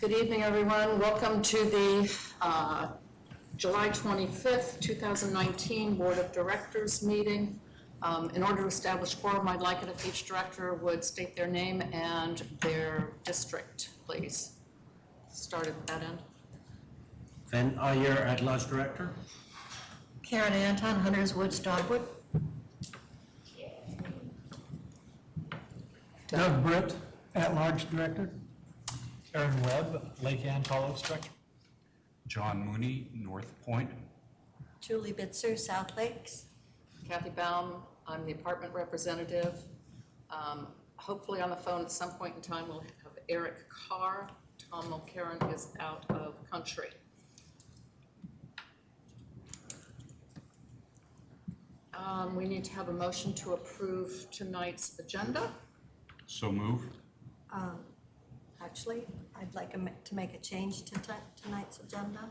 Good evening, everyone. Welcome to the July 25th, 2019 Board of Directors meeting. In order to establish quorum, I'd like it if each director would state their name and their district, please. Start at that end. Van Ayer, at-large director. Karen Anton, Hunters Woods, Dogwood. Doug Britt, at-large director. Aaron Webb, Lake Ann College Director. John Mooney, North Point. Julie Bitzer, South Lakes. Kathy Baum, I'm the apartment representative. Hopefully on the phone at some point in time we'll have Eric Carr. Tom Mulcairn is out of country. We need to have a motion to approve tonight's agenda. So move. Actually, I'd like to make a change to tonight's agenda.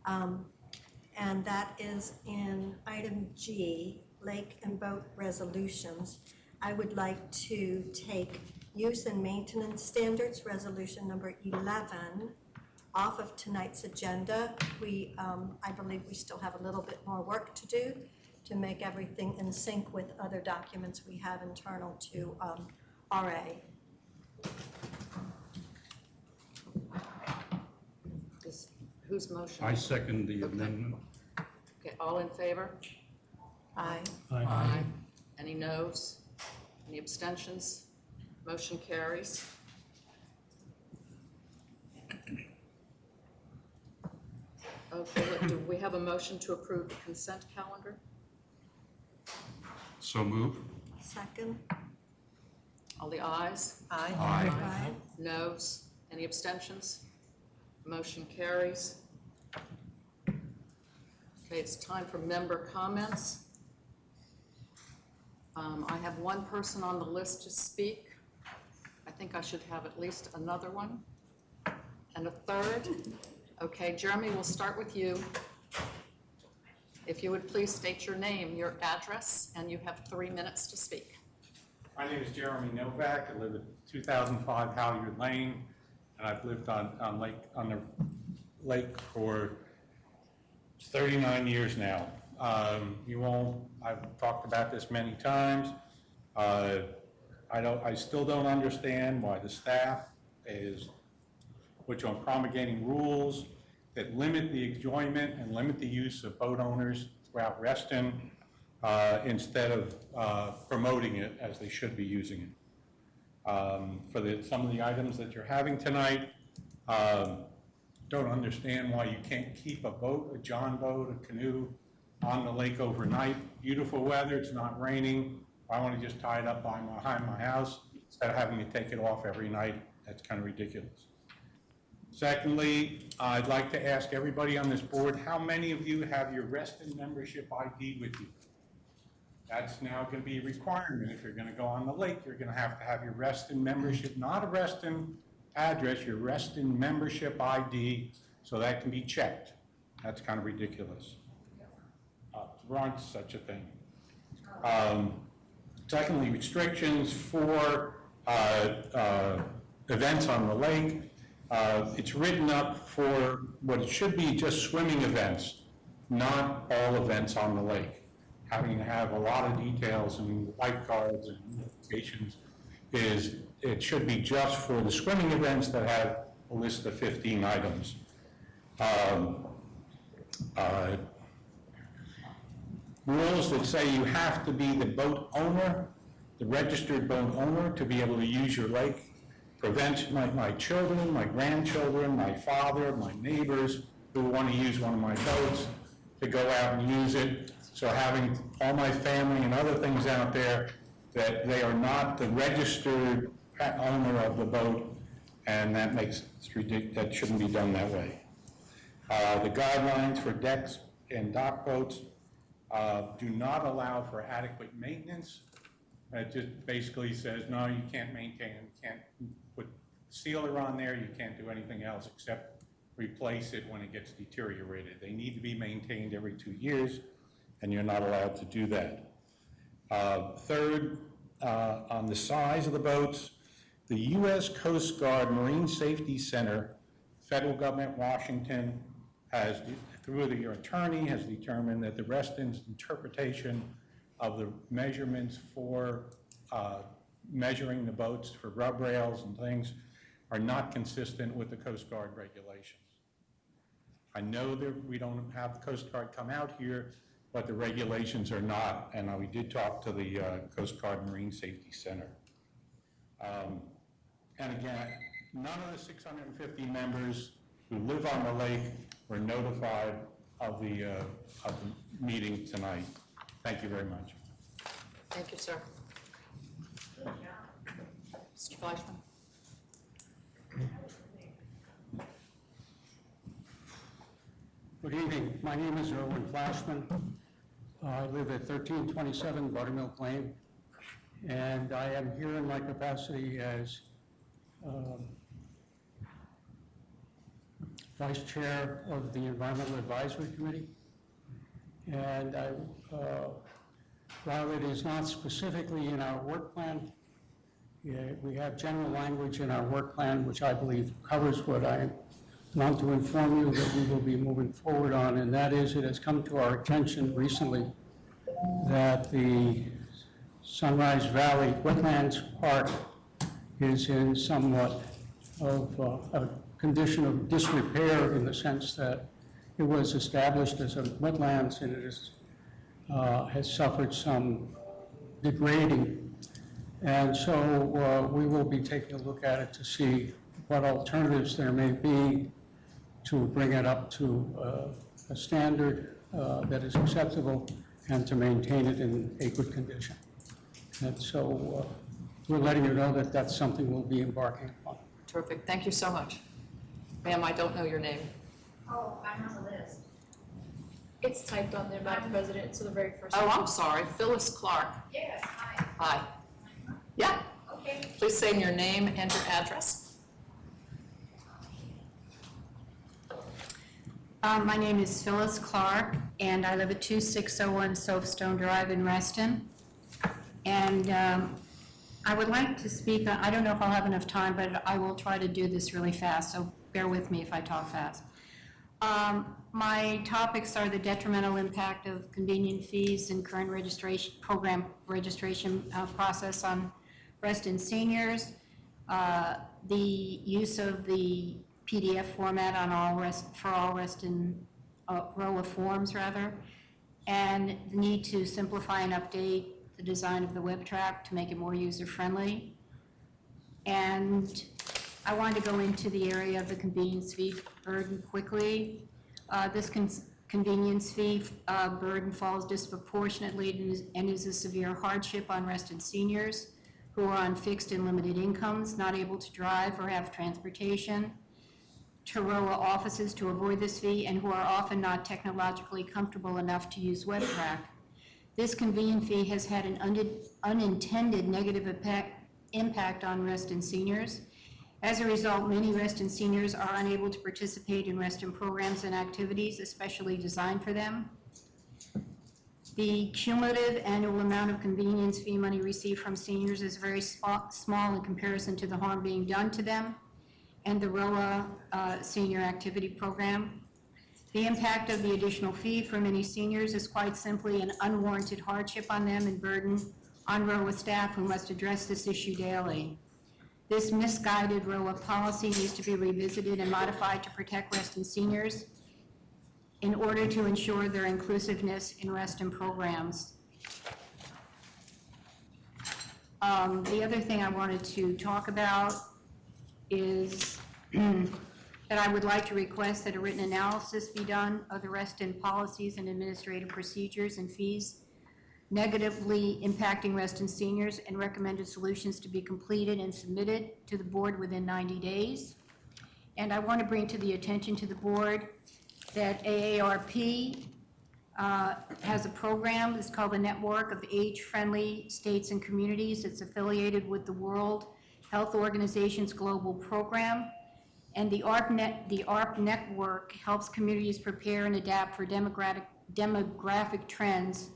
And that is in item G, Lake and Boat Resolutions. I would like to take Use and Maintenance Standards, Resolution number 11, off of tonight's agenda. I believe we still have a little bit more work to do to make everything in sync with other documents we have internal to RA. Whose motion? I second the amendment. Okay, all in favor? Aye. Aye. Any noes? Any abstentions? Motion carries. Okay, do we have a motion to approve the consent calendar? So move. Second. All the ayes? Aye. Aye. Noes? Any abstentions? Motion carries. Okay, it's time for member comments. I have one person on the list to speak. I think I should have at least another one and a third. Okay, Jeremy, we'll start with you. If you would please state your name, your address, and you have 3 minutes to speak. My name is Jeremy Novak. I live at 2005 Halyard Lane, and I've lived on the lake for 39 years now. I've talked about this many times. I still don't understand why the staff which are promulgating rules that limit the enjoyment and limit the use of boat owners throughout Reston instead of promoting it as they should be using it. For some of the items that you're having tonight, don't understand why you can't keep a boat, a john boat, a canoe on the lake overnight. Beautiful weather, it's not raining. I want to just tie it up behind my house instead of having to take it off every night. That's kind of ridiculous. Secondly, I'd like to ask everybody on this board, how many of you have your Reston membership ID with you? That's now going to be a requirement. If you're going to go on the lake, you're going to have your Reston membership, not a Reston address, your Reston membership ID, so that can be checked. That's kind of ridiculous. There aren't such a thing. Secondly, restrictions for events on the lake. It's written up for what it should be just swimming events, not all events on the lake. Having to have a lot of details and lifeguards and notifications it should be just for the swimming events that have a list of 15 items. Rules that say you have to be the boat owner, the registered boat owner, to be able to use your lake prevents my children, my grandchildren, my father, my neighbors who want to use one of my boats to go out and use it. So having all my family and other things out there that they are not the registered owner of the boat, and that shouldn't be done that way. The guidelines for decks and dock boats do not allow for adequate maintenance. It just basically says, no, you can't maintain them. You can't put sealer on there. You can't do anything else except replace it when it gets deteriorated. They need to be maintained every 2 years, and you're not allowed to do that. Third, on the size of the boats, the U.S. Coast Guard Marine Safety Center federal government, Washington, has, through the attorney, has determined that the Reston's interpretation of the measurements for measuring the boats for rub rails and things are not consistent with the Coast Guard regulations. I know that we don't have the Coast Guard come out here, but the regulations are not, and we did talk to the Coast Guard Marine Safety Center. And again, none of the 650 members who live on the lake were notified of the meeting tonight. Thank you very much. Thank you, sir. Mr. Fleischman? Good evening. My name is Erwin Flashman. I live at 1327 Buttermilk Lane, and I am here in my capacity as Vice Chair of the Environmental Advisory Committee. And while it is not specifically in our work plan, we have general language in our work plan, which I believe covers what I want to inform you that we will be moving forward on, and that is, it has come to our attention recently that the Sunrise Valley Wetlands Park is in somewhat of a condition of disrepair, in the sense that it was established as a wetlands and it is, has suffered some degrading. And so we will be taking a look at it to see what alternatives there may be to bring it up to a standard that is acceptable and to maintain it in a good condition. And so we're letting you know that that's something we'll be embarking upon. Terrific. Thank you so much. Ma'am, I don't know your name. Oh, I'm on the list. It's typed on there, Madam President, so the very first. Oh, I'm sorry. Phyllis Clark. Yes, hi. Hi. Yeah. Okay. Please say your name and your address. My name is Phyllis Clark, and I live at 2601 Soapstone Drive in Reston. And I would like to speak on, I don't know if I'll have enough time, but I will try to do this really fast, so bear with me if I talk fast. My topics are the detrimental impact of convenience fees and current registration program registration process on Reston seniors, the use of the PDF format on all Reston ROA forms rather, and the need to simplify and update the design of the web track to make it more user-friendly. And I wanted to go into the area of the convenience fee burden quickly. This convenience fee burden falls disproportionately and is a severe hardship on Reston seniors who are on fixed and limited incomes, not able to drive or have transportation, to ROA offices to avoid this fee, and who are often not technologically comfortable enough to use WebTrack. This convenience fee has had an unintended negative impact on Reston seniors. As a result, many Reston seniors are unable to participate in Reston programs and activities, especially designed for them. The cumulative annual amount of convenience fee money received from seniors is very small in comparison to the harm being done to them and the ROA senior activity program. The impact of the additional fee for many seniors is quite simply an unwarranted hardship on them and burden on ROA staff who must address this issue daily. This misguided ROA policy needs to be revisited and modified to protect Reston seniors in order to ensure their inclusiveness in Reston programs. The other thing I wanted to talk about is that I would like to request that a written analysis be done of the Reston policies and administrative procedures and fees negatively impacting Reston seniors, and recommended solutions to be completed and submitted to the board within 90 days. And I want to bring to the attention to the board that AARP has a program. It's called the Network of Age-Friendly States and Communities. It's affiliated with the World Health Organization's global program. And the ARP network helps communities prepare and adapt for demographic trends,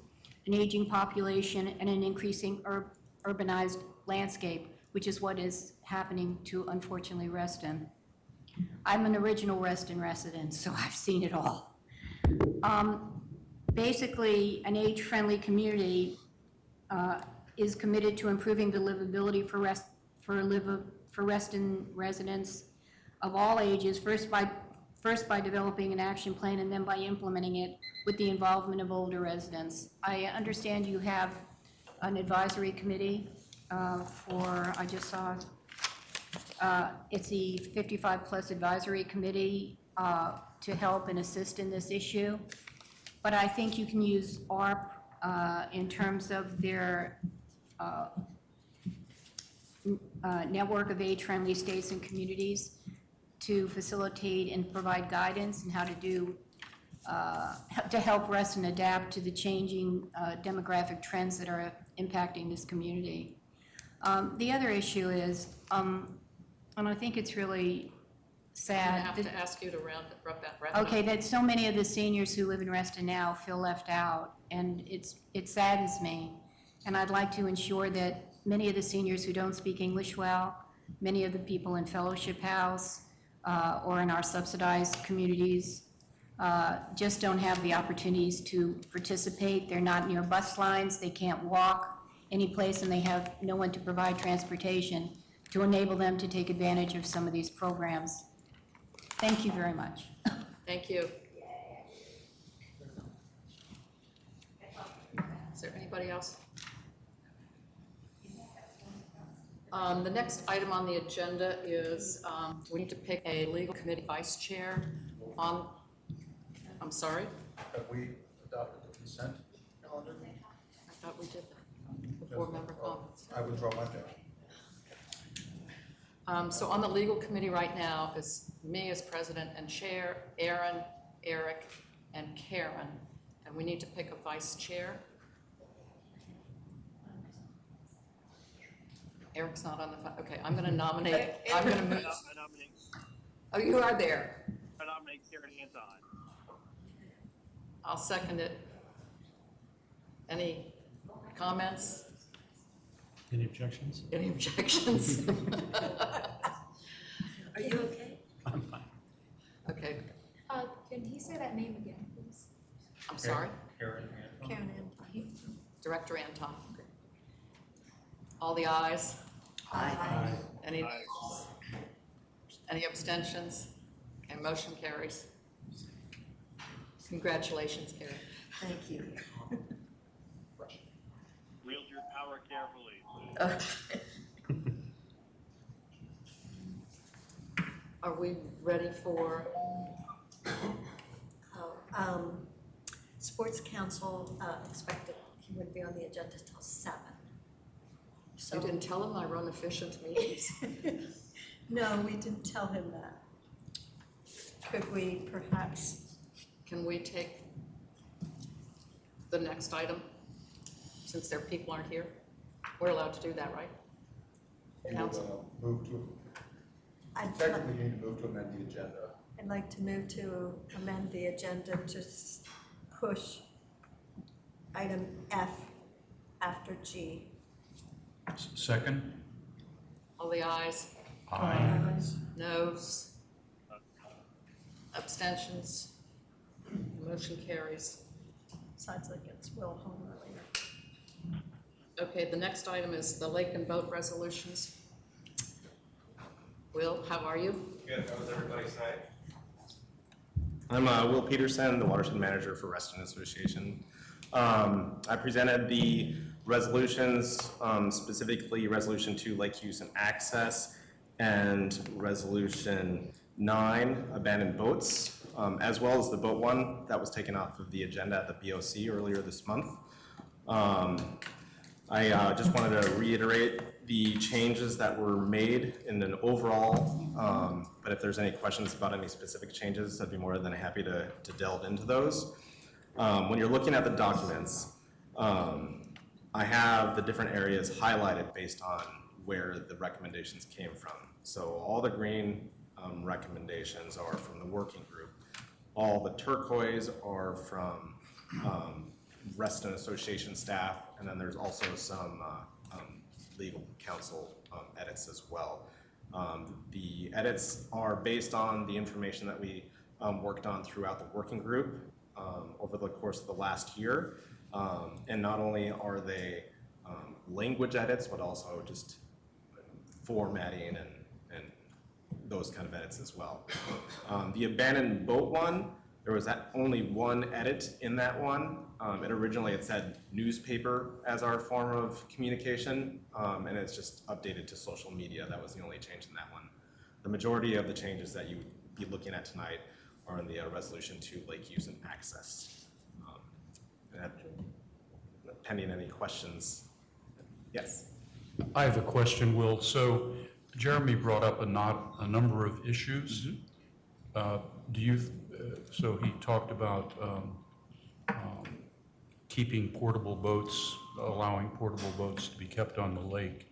an aging population, and an increasing urbanized landscape, which is what is happening to, unfortunately, Reston. I'm an original Reston resident, so I've seen it all. Basically, an age-friendly community is committed to improving the livability for Reston residents of all ages, first by developing an action plan and then by implementing it with the involvement of older residents. I understand you have an advisory committee I just saw, it's the 55-plus advisory committee to help and assist in this issue. But I think you can use ARP in terms of their network of age-friendly states and communities to facilitate and provide guidance on how to do, to help Reston adapt to the changing demographic trends that are impacting this community. The other issue is, and I think it's really I'm gonna sad. have that- to ask you to wrap it up. Okay, that so many of the seniors who live in Reston now feel left out, and it saddens me. And I'd like to ensure that many of the seniors who don't speak English well, many of the people in Fellowship House or in our subsidized communities just don't have the opportunities to participate. They're not near bus lines, they can't walk any place, and they have no one to provide transportation to enable them to take advantage of some of these programs. Thank you very much. Thank you. Is there anybody else? The next item on the agenda is, we need to pick a legal committee vice chair on, I'm sorry? Have we adopted the consent calendar? I thought we did that before member comments. I withdraw my vote. So on the legal committee right now is me as president and chair, Aaron, Eric, and Karen. And we need to pick a vice chair. Eric's not on the, okay, I'm gonna nominate, I'm gonna move. I nominate, Oh, you are there. I nominate Karen Anton. I'll second it. Any comments? Any objections? Any objections? Are you okay? I'm fine. Okay, Can he say that name again, please? I'm sorry. Karen Anton. Karen Anton. Director Anton. All the ayes? Aye. Any abstentions? Okay, motion carries. Congratulations, Karen. Thank you. Wield your power carefully. Okay. Are we ready for, Sports Council expected he would be on the agenda till 7. you didn't tell him I run efficient meetings? No, we didn't tell him that. Could we perhaps, Can we take the next item, since their people aren't here? We're allowed to do that, right? Council? Move to, technically you need to move to amend the agenda. I'd like to move to amend the agenda to push item F after G. Second? All the ayes? Aye. Noes? Abstentions? Motion carries. Besides, it gets Will home earlier. Okay, the next item is the lake and boat resolutions. Will, how are you? Good, how was everybody's night? I'm Will Peterson, the watershed manager for Reston Association. I presented the resolutions, specifically Resolution 2, Lake Use and Access, and Resolution 9, Abandoned Boats, as well as the boat one that was taken off of the agenda at the BOC earlier this month. I just wanted to reiterate the changes that were made in an overall, but if there's any questions about any specific changes, I'd be more than happy to delve into those. When you're looking at the documents, I have the different areas highlighted based on where the recommendations came from. So all the green recommendations are from the working group. All the turquoise are from Reston Association staff, and then there's also some legal counsel edits as well. The edits are based on the information that we worked on throughout the working group over the course of the last year. And not only are they language edits, but also just formatting and those kind of edits as well. The abandoned boat one, there was only one edit in that one. It said newspaper as our form of communication, and it's just updated to social media. That was the only change in that one. The majority of the changes that you would be looking at tonight are in the resolution to lake use and access. Pending any questions. Yes. I have a question, Will. So Jeremy brought up a number of issues. So he talked about keeping portable boats, allowing portable boats to be kept on the lake,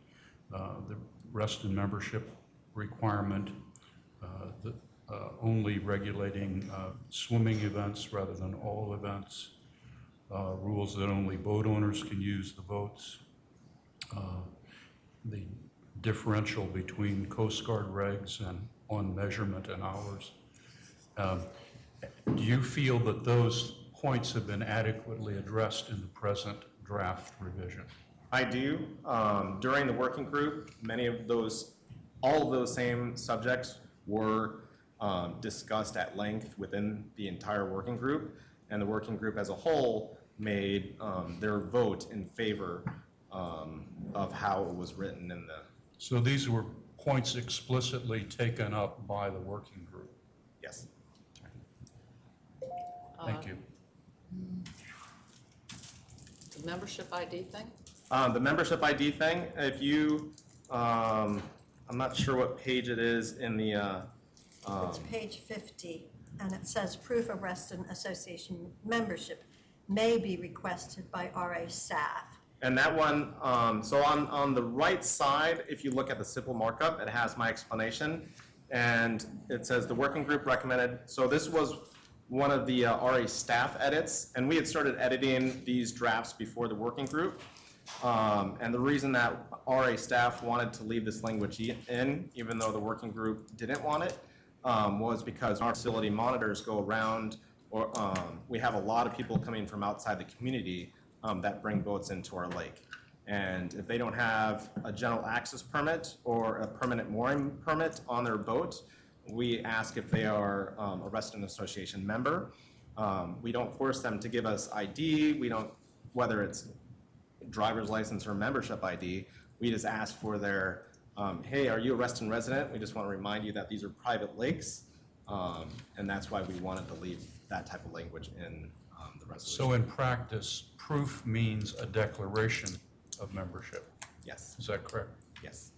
the Reston membership requirement, only regulating swimming events rather than all events, rules that only boat owners can use the boats, the differential between Coast Guard regs and on measurement and hours. Do you feel that those points have been adequately addressed in the present draft revision? I do. During the working group, all of those same subjects were discussed at length within the entire working group, and the working group as a whole made their vote in favor of how it was written in the. So these were points explicitly taken up by the working group? Yes. Thank you. The membership ID thing? The membership ID thing, if you, I'm not sure what page it is in the. It's page 50, and it says proof of Reston Association membership may be requested by RA staff. And that one, so on the right side, if you look at the simple markup, it has my explanation. And it says the working group recommended, so this was one of the RA staff edits, and we had started editing these drafts before the working group. And the reason that RA staff wanted to leave this language in, even though the working group didn't want it, was because our facility monitors go around, or we have a lot of people coming from outside the community that bring boats into our lake. And if they don't have a general access permit or a permanent mooring permit on their boat, we ask if they are a Reston Association member. We don't force them to give us ID. We don't, whether it's driver's license or membership ID, we just ask for their, hey, are you a Reston resident? We just want to remind you that these are private lakes. And that's why we wanted to leave that type of language in the resolution. So in practice, proof means a declaration of membership. Yes. Is that correct? Yes.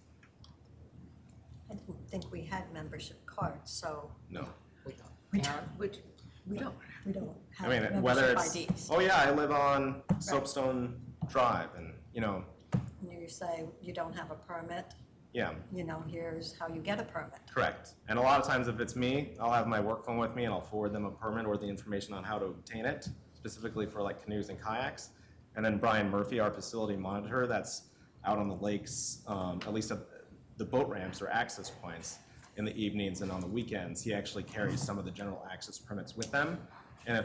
I didn't think we had membership cards, so No. we don't I have mean, whether membership it's, IDs. oh yeah, I live on Soapstone Drive, and And you say you don't have a permit, yeah, here's how you get a permit. correct. And a lot of times if it's me, I'll have my work phone with me and I'll forward them a permit or the information on how to obtain it, specifically for like canoes and kayaks. And then Brian Murphy, our facility monitor, that's out on the lakes, at least at the boat ramps or access points in the evenings and on the weekends, he actually carries some of the general access permits with them. And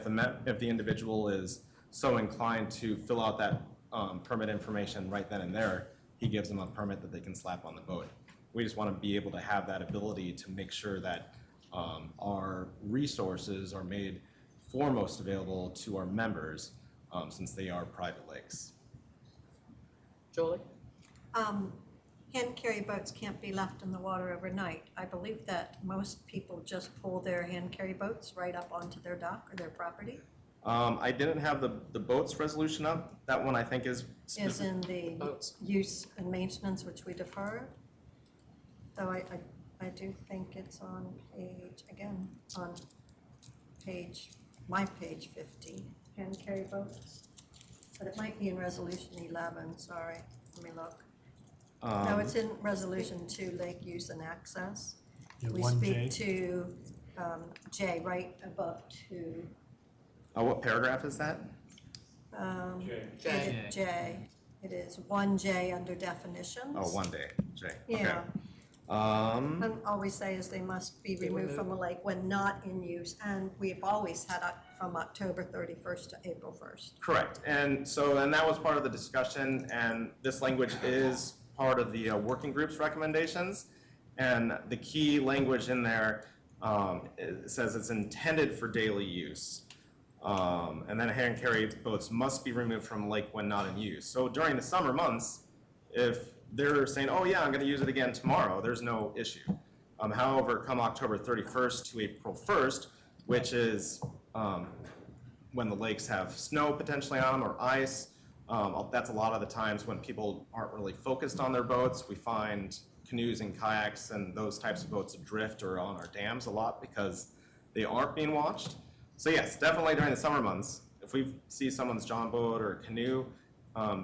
if the individual is so inclined to fill out that permit information right then and there, he gives them a permit that they can slap on the boat. We just want to be able to have that ability to make sure that our resources are made foremost available to our members since they are private lakes. Julie? Hand carry boats can't be left in the water overnight. I believe that most people just pull their hand carry boats right up onto their dock or their property. I didn't have the boats resolution up. That one I think is Is in the Boats. use and maintenance, which we defer. Though I do think it's on my page 50, hand carry boats. But it might be in resolution 11, sorry, let me look. No, it's in resolution 2, lake use and access. Yeah, We 1J. speak to J, right above 2. what paragraph is that? J. J. It is 1J under definitions. Oh, one day, Jay. Yeah. And all we say is they must be removed from the lake when not in use, and we've always had from October 31st to April 1st. Correct, and that was part of the discussion, and this language is part of the working group's recommendations. And the key language in there, it says it's intended for daily use. And then hand carry boats must be removed from lake when not in use. So during the summer months, if they're saying, oh yeah, I'm gonna use it again tomorrow, there's no issue. However, come October 31st to April 1st, which is when the lakes have snow potentially on them or ice, that's a lot of the times when people aren't really focused on their boats. We find canoes and kayaks and those types of boats adrift or on our dams a lot because they aren't being watched. So yes, definitely during the summer months, if we see someone's john boat or canoe,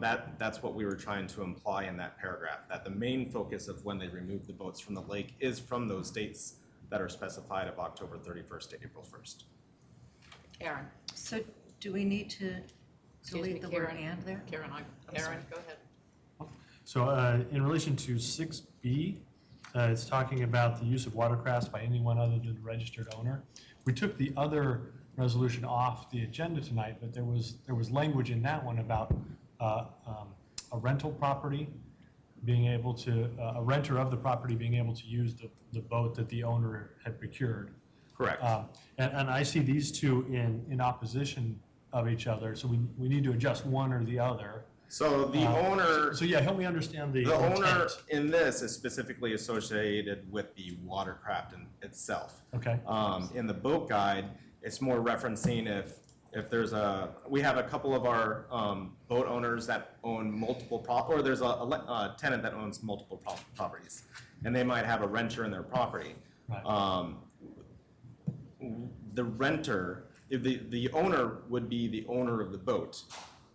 that's what we were trying to imply in that paragraph, that the main focus of when they remove the boats from the lake is from those dates that are specified of October 31st to April 1st. Aaron? So do we need to Excuse me, delete the word Karen. "and" there? Aaron, go ahead. So in relation to 6B, it's talking about the use of watercrafts by anyone other than the registered owner. We took the other resolution off the agenda tonight, but there was language in that one about a rental property being able to, a renter of the property being able to use the boat that the owner had procured. Correct. And I see these two in opposition of each other, so we need to adjust one or the other. So the owner, So yeah, help me understand the owner intent. in this is specifically associated with the watercraft itself. Okay. In the boat guide, it's more referencing if there's we have a couple of our boat owners that own multiple or there's a tenant that owns multiple properties, and they might have a renter in their property. Right. The renter, if the owner would be the owner of the boat,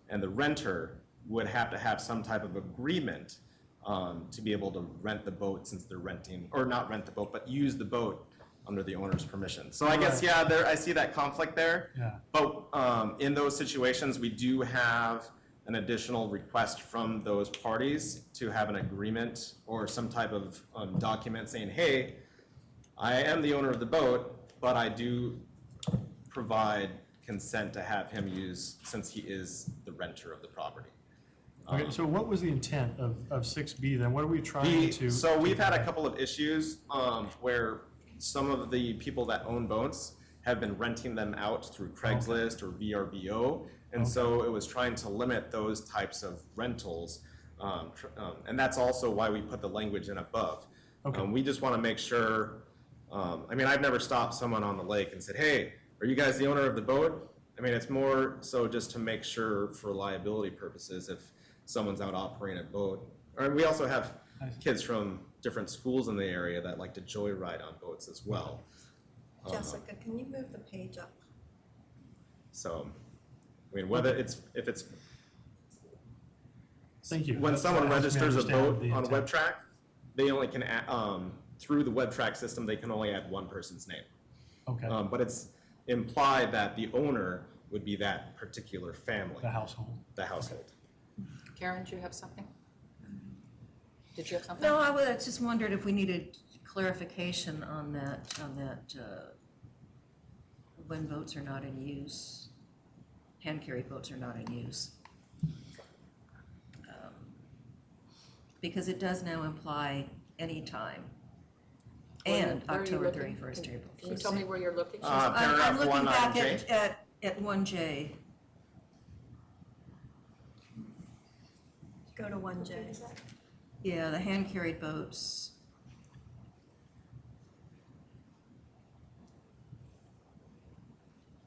and the renter would have to have some type of agreement to be able to rent the boat, since they're renting, or not rent the boat, but use the boat under the owner's permission. So I guess, yeah, I see that conflict there. Yeah. But in those situations, we do have an additional request from those parties to have an agreement or some type of document saying, hey, I am the owner of the boat, but I do provide consent to have him use, since he is the renter of the property. Okay, so what was the intent of 6B then? What are we trying to? So we've had a couple of issues where some of the people that own boats have been renting them out through Craigslist or VRBO, and so it was trying to limit those types of rentals, and that's also why we put the language in above. Okay. We just want to make sure. I mean, I've never stopped someone on the lake and said, "Hey, are you guys the owner of the boat?" I mean, it's more so just to make sure for liability purposes if someone's out operating a boat. Or we also have kids from different schools in the area that like to joyride on boats as well. Jessica, can you move the page up? So, I mean, whether if it's Thank you. when That someone helps me registers a understand boat the on intent. WebTrack, they only can add, through the WebTrack system, they can only add one person's name. Okay, But it's implied that the owner would be that particular family, the household. the household. Karen, do you have something? Did you have something? No, I just wondered if we needed clarification on that, when boats are not in use, hand-carry boats are not in use. Because it does now imply any time, and Where are you October looking? 31st, April 1st. Can you tell me where you're looking? I'm Paragraph looking 1, back item J. at 1J. Go to 1J. Yeah, the hand-carried boats.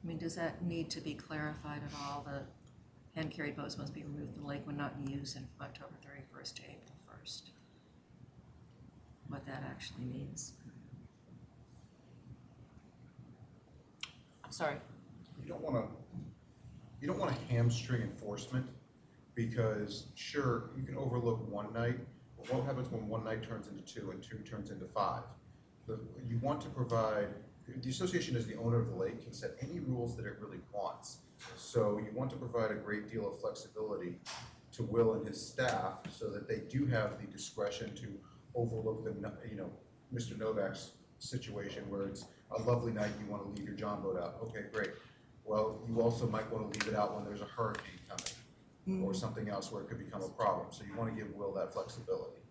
I mean, does that need to be clarified at all? The hand-carried boats must be removed from the lake when not in use and from October 31st to April 1st. What that actually means. I'm sorry. You don't want to hamstring enforcement, because sure, you can overlook one night, but what happens when one night turns into 2 and 2 turns into 5? You want to provide, the association as the owner of the lake can set any rules that it really wants. So you want to provide a great deal of flexibility to Will and his staff so that they do have the discretion to overlook Mr. Novak's situation where it's a lovely night, you want to leave your John boat out. Okay, great. Well, you also might want to leave it out when there's a hurricane coming or something else where it could become a problem. So you want to give Will that flexibility.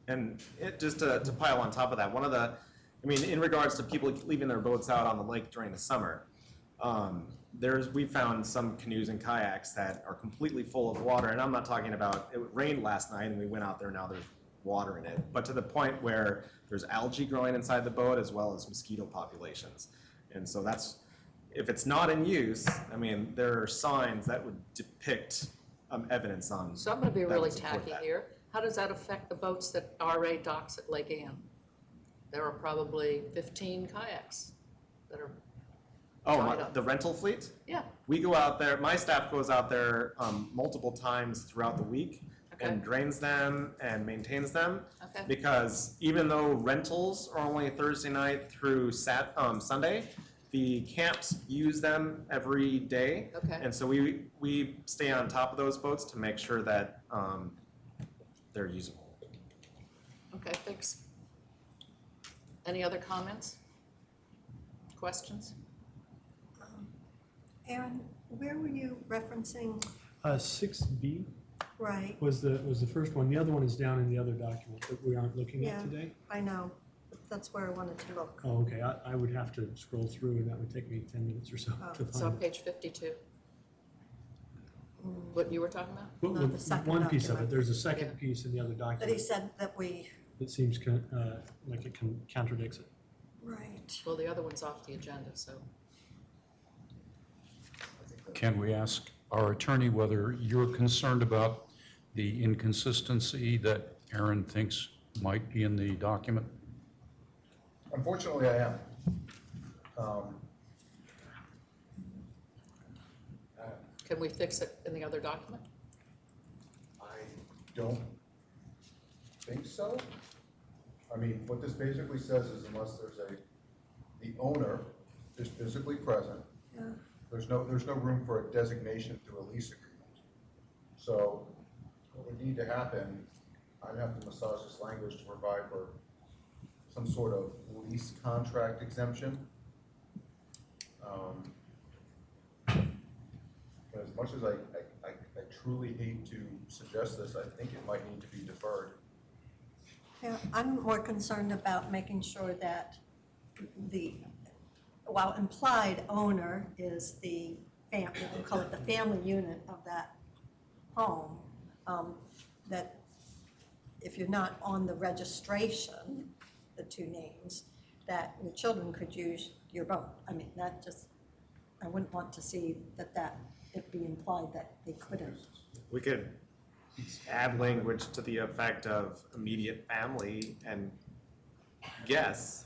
And just to pile on top of that, in regards to people leaving their boats out on the lake during the summer, we found some canoes and kayaks that are completely full of water, and I'm not talking about, it rained last night and we went out there, now there's water in it, but to the point where there's algae growing inside the boat as well as mosquito populations. And so if it's not in use, there are signs that would depict evidence on. So I'm gonna be that really would support tacky that. here. How does that affect the boats that RA docks at Lake Ann? There are probably 15 kayaks that are, Oh, Tied up. the rental fleet? yeah, We go out there, my staff goes out there multiple times throughout the week Okay. and drains them and maintains them. Okay. Because even though rentals are only Thursday night through Sunday, the camps use them every day. Okay. And so we stay on top of those boats to make sure that they're usable. okay, thanks. Any other comments? Questions? Aaron, where were you referencing? 6B Right, was the first one. The other one is down in the other document that we aren't looking Yeah. at today. I know, that's where I wanted to look. Oh, okay. I would have to scroll through, and that would take me 10 minutes or so to It's on find. page 52. What you were talking about? Well, Not the second one piece of document. it. There's a second Yeah. piece in the other But he document said that we, that seems like it contradicts it. right, Well, the other one's off the agenda, so. Can we ask our attorney whether you're concerned about the inconsistency that Aaron thinks might be in the document? Unfortunately, I am. Can we fix it in the other document? I don't think so. What this basically says is unless the owner is physically present, yeah. there's no room for a designation through a lease agreement. So what would need to happen, I'd have to massage this language to provide for some sort of lease contract exemption. But as much as I truly hate to suggest this, I think it might need to be deferred. Yeah, I'm more concerned about making sure that while implied owner is the family, we'll call it the family unit of that home, that if you're not on the registration, the two names, that your children could use your boat. I wouldn't want to see it be implied that they couldn't. We could add language to the effect of immediate family and guests.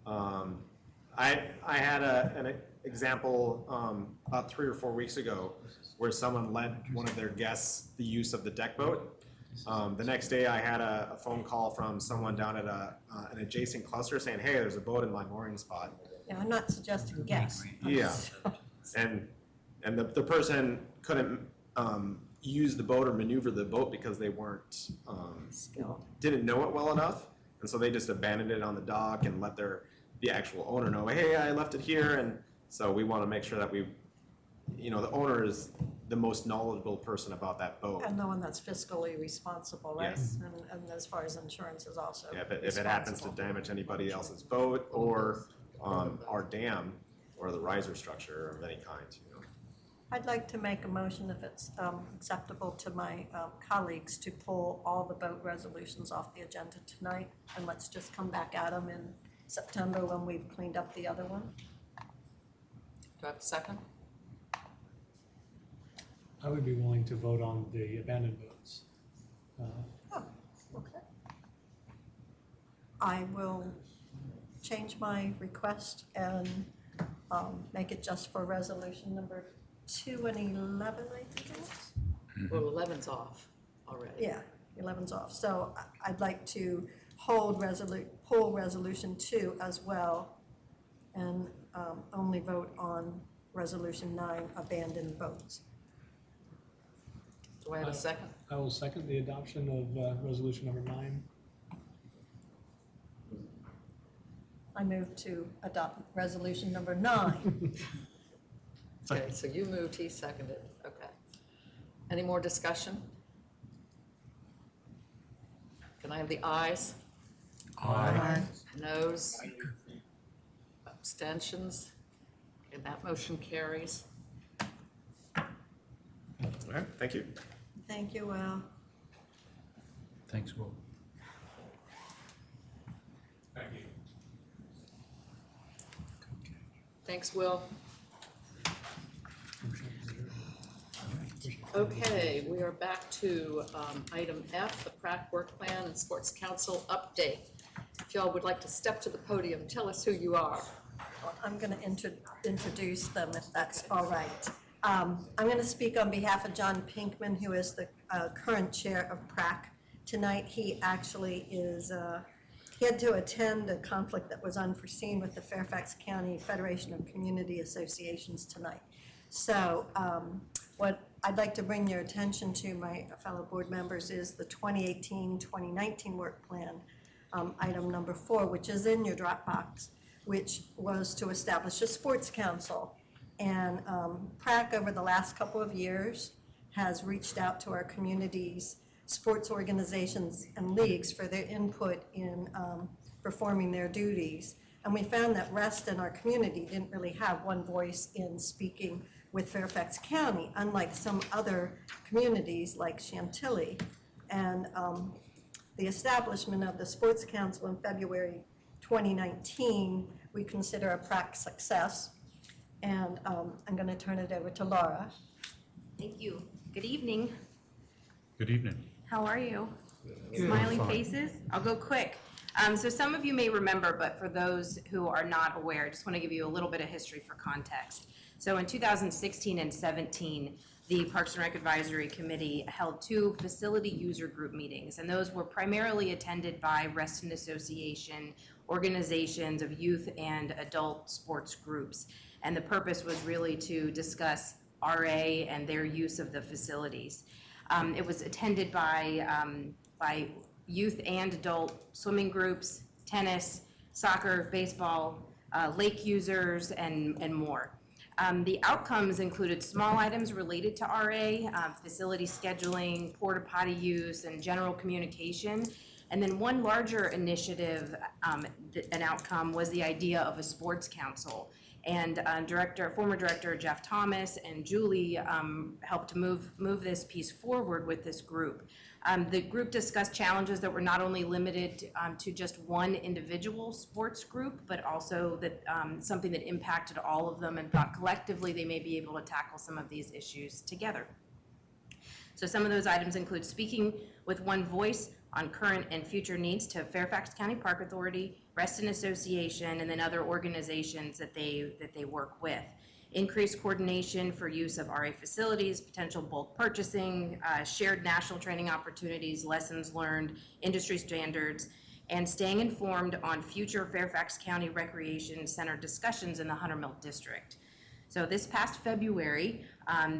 I had an example about 3 or 4 weeks ago where someone lent one of their guests the use of the deck boat. The next day I had a phone call from someone down at an adjacent cluster saying, hey, there's a boat in my mooring spot. Yeah, I'm not suggesting guests. Yeah. And the person couldn't use the boat or maneuver the boat because they weren't didn't know it well enough, and so they just abandoned it on the dock and let the actual owner know, hey, I left it here. And so we want to make sure that the owner is the most knowledgeable person about that boat. And the one that's fiscally responsible, right? Yes. And as far as insurance is also Yeah, if it happens to damage anybody else's boat or our dam or the riser structure of any kind. I'd like to make a motion, if it's acceptable to my colleagues, to pull all the boat resolutions off the agenda tonight, and let's just come back at them in September when we've cleaned up the other one. Do I have a second? I would be willing to vote on the abandoned boats. Oh, okay. I will change my request and make it just for resolution number 2 and 11, I think it was. Well, 11's off already. Yeah, 11's off. So I'd like to pull resolution 2 as well, and only vote on resolution 9, abandoned boats. Do I have a second? I will second the adoption of resolution number 9. I move to adopt resolution number 9. Okay, so you moved, he seconded, okay. Any more discussion? Can I have the ayes? Aye. Noes? Abstentions? Okay, that motion carries. All right, thank you. Thank you, Will. Thanks, Will. Thanks, Will. Okay, we are back to item F, the PrAC Work Plan and Sports Council update. If y'all would like to step to the podium, tell us who you are. Well, I'm going to introduce them, if that's all right. I'm going to speak on behalf of John Pinkman, who is the current chair of PrAC. Tonight, he actually is, he had to attend a conflict that was unforeseen with the Fairfax County Federation of Community Associations tonight. So what I'd like to bring your attention to, my fellow board members, is the 2018-2019 work plan, item number 4, which is in your Dropbox, which was to establish a sports council. And PrAC, over the last couple of years, has reached out to our communities, sports organizations and leagues for their input in performing their duties. And we found that Reston, our community, didn't really have one voice in speaking with Fairfax County, unlike some other communities like Chantilly. And the establishment of the Sports Council in February 2019, we consider a PrAC success. And I'm going to turn it over to Laura. Thank you. Good evening. Good evening. How are you? Smiling faces? I'll go quick. So some of you may remember, but for those who are not aware, I just want to give you a little bit of history for context. So in 2016 and 17, the Parks and Rec Advisory Committee held 2 facility user group meetings, and those were primarily attended by Reston Association, organizations of youth and adult sports groups. And the purpose was really to discuss RA and their use of the facilities. It was attended by youth and adult swimming groups, tennis, soccer, baseball, lake users, and more. The outcomes included small items related to RA, facility scheduling, porta potty use, and general communication. And then one larger initiative, an outcome, was the idea of a sports council. And former director Jeff Thomas and Julie helped to move this piece forward with this group. The group discussed challenges that were not only limited to just one individual sports group, but also that something that impacted all of them, and thought collectively they may be able to tackle some of these issues together. So some of those items include speaking with one voice on current and future needs to Fairfax County Park Authority, Reston Association, and then other organizations that they work with. Increased coordination for use of RA facilities, potential bulk purchasing, shared national training opportunities, lessons learned, industry standards, and staying informed on future Fairfax County Recreation Center discussions in the Hunter Mill District. So this past February,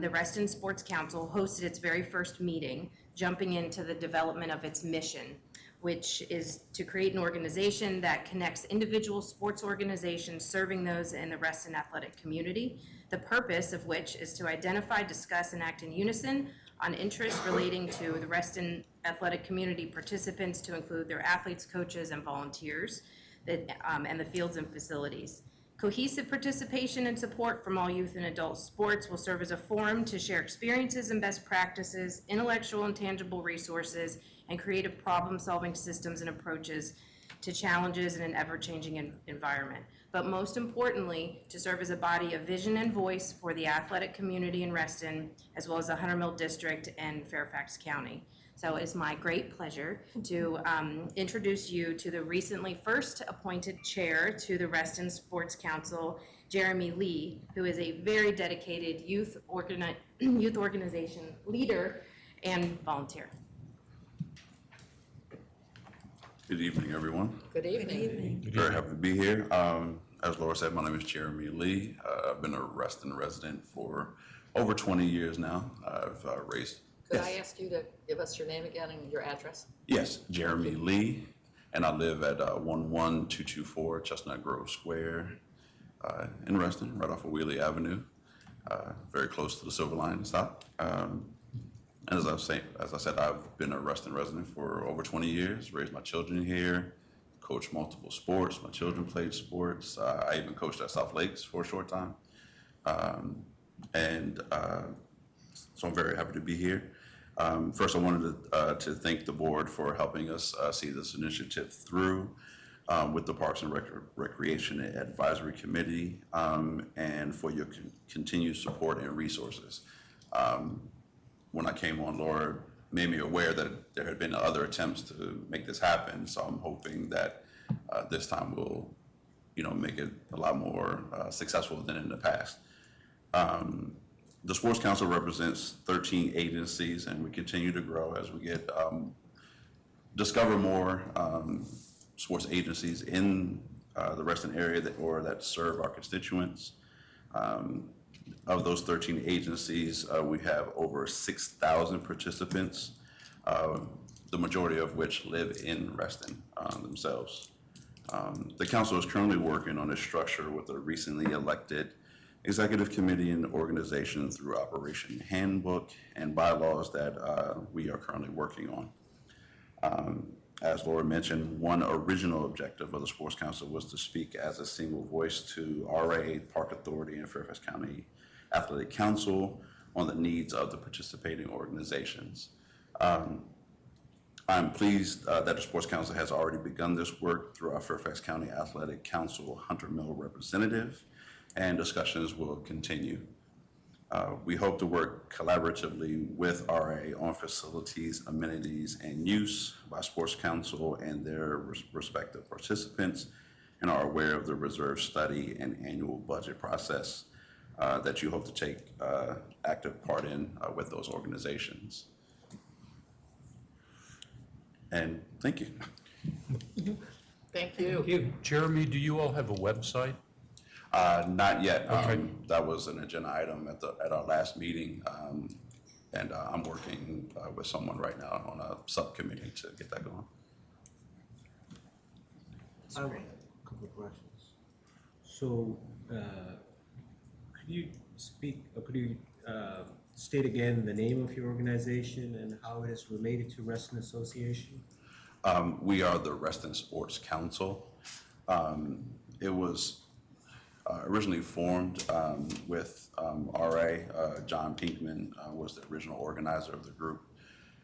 the Reston Sports Council hosted its very first meeting, jumping into the development of its mission, which is to create an organization that connects individual sports organizations serving those in the Reston athletic community, the purpose of which is to identify, discuss, and act in unison on interests relating to the Reston athletic community participants, to include their athletes, coaches, and volunteers, and the fields and facilities. Cohesive participation and support from all youth and adult sports will serve as a forum to share experiences and best practices, intellectual and tangible resources, and creative problem-solving systems and approaches to challenges in an ever-changing environment. But most importantly, to serve as a body of vision and voice for the athletic community in Reston, as well as the Hunter Mill District and Fairfax County. So it's my great pleasure to introduce you to the recently first appointed chair to the Reston Sports Council, Jeremy Lee, who is a very dedicated youth organization leader and volunteer. Good evening, everyone. Good evening. Very happy to be here. As Laura said, my name is Jeremy Lee. I've been a Reston resident for over 20 years now. I've raised... Could I ask you to give us your name again and your address? Yes, Jeremy Lee, and I live at 11224 Chestnut Grove Square in Reston, right off of Wheelie Avenue, very close to the Silver Line stop. As I said, I've been a Reston resident for over 20 years, raised my children here, coached multiple sports. My children played sports. I even coached at South Lakes for a short time. So I'm very happy to be here. First, I wanted to thank the board for helping us see this initiative through with the Parks and Recreation Advisory Committee, and for your continued support and resources. When I came on, Laura made me aware that there had been other attempts to make this happen, so I'm hoping that this time we'll, make it a lot more successful than in the past. The Sports Council represents 13 agencies, and we continue to grow as we get discover more sports agencies in the Reston area that serve our constituents. Of those 13 agencies, we have over 6,000 participants, the majority of which live in Reston themselves. The council is currently working on a structure with a recently elected executive committee and organization through Operation Handbook and bylaws that we are currently working on. As Laura mentioned, one original objective of the Sports Council was to speak as a single voice to RA, Park Authority, and Fairfax County Athletic Council on the needs of the participating organizations. I'm pleased that the Sports Council has already begun this work through our Fairfax County Athletic Council Hunter Mill representative, and discussions will continue. We hope to work collaboratively with RA on facilities, amenities, and use by Sports Council and their respective participants, and are aware of the reserve study and annual budget process that you hope to take active part in with those organizations. And thank you. Thank you. Jeremy, do you all have a website? Not yet. Okay. That was an agenda item at our last meeting, and I'm working with someone right now on a subcommittee to get that going. I have a couple of questions. So, could you state again the name of your organization and how it is related to Reston Association? We are the Reston Sports Council. It was originally formed with RA. John Pinkman was the original organizer of the group.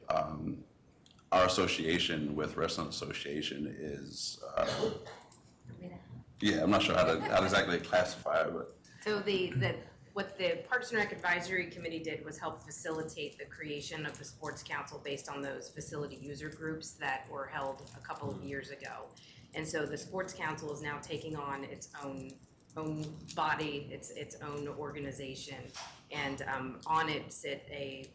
Our association with Reston Association is, I'm not sure how to exactly classify it, but. So what the Parks and Rec Advisory Committee did was help facilitate the creation of the Sports Council based on those facility user groups that were held a couple of years ago. And so the Sports Council is now taking on its own body, its own organization. And on it sit a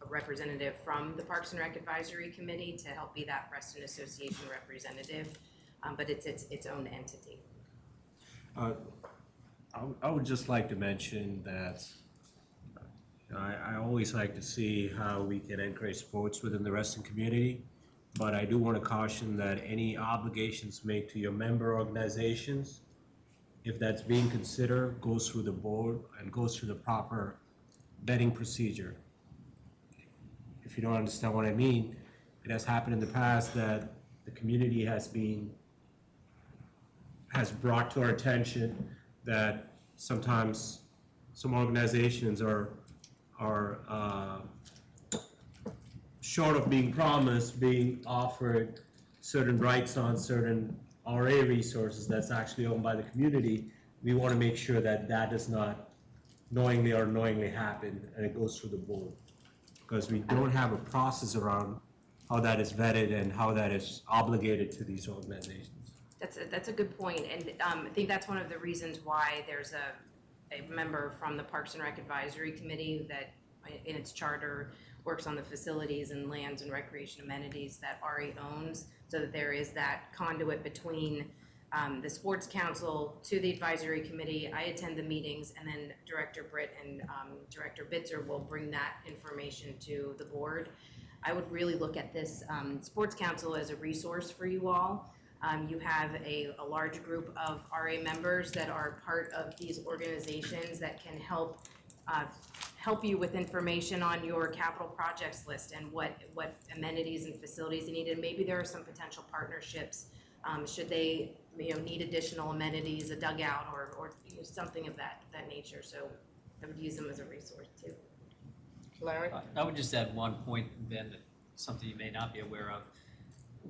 representative from the Parks and Rec Advisory Committee to help be that Reston Association representative, but it's its own entity. I would just like to mention that I always like to see how we can encourage sports within the Reston community, but I do want to caution that any obligations made to your member organizations, if that's being considered, goes through the board and goes through the proper vetting procedure. If you don't understand what I mean, it has happened in the past that the community has brought to our attention that sometimes some organizations are short of being promised, being offered certain rights on certain RA resources that's actually owned by the community. We want to make sure that that does not knowingly or unknowingly happen, and it goes through the board. Because we don't have a process around how that is vetted and how that is obligated to these organizations. That's a good point, and I think that's one of the reasons why there's a member from the Parks and Rec Advisory Committee that in its charter works on the facilities and lands and recreation amenities that RA owns, so that there is that conduit between the Sports Council to the Advisory Committee. I attend the meetings, and then Director Britt and Director Bitzer will bring that information to the board. I would really look at this Sports Council as a resource for you all. You have a large group of RA members that are part of these organizations that can help you with information on your capital projects list and what amenities and facilities you need. And maybe there are some potential partnerships, should they, need additional amenities, a dugout or something of that nature. So I would use them as a resource too. Larry? I would just add one point, Ben, that something you may not be aware of.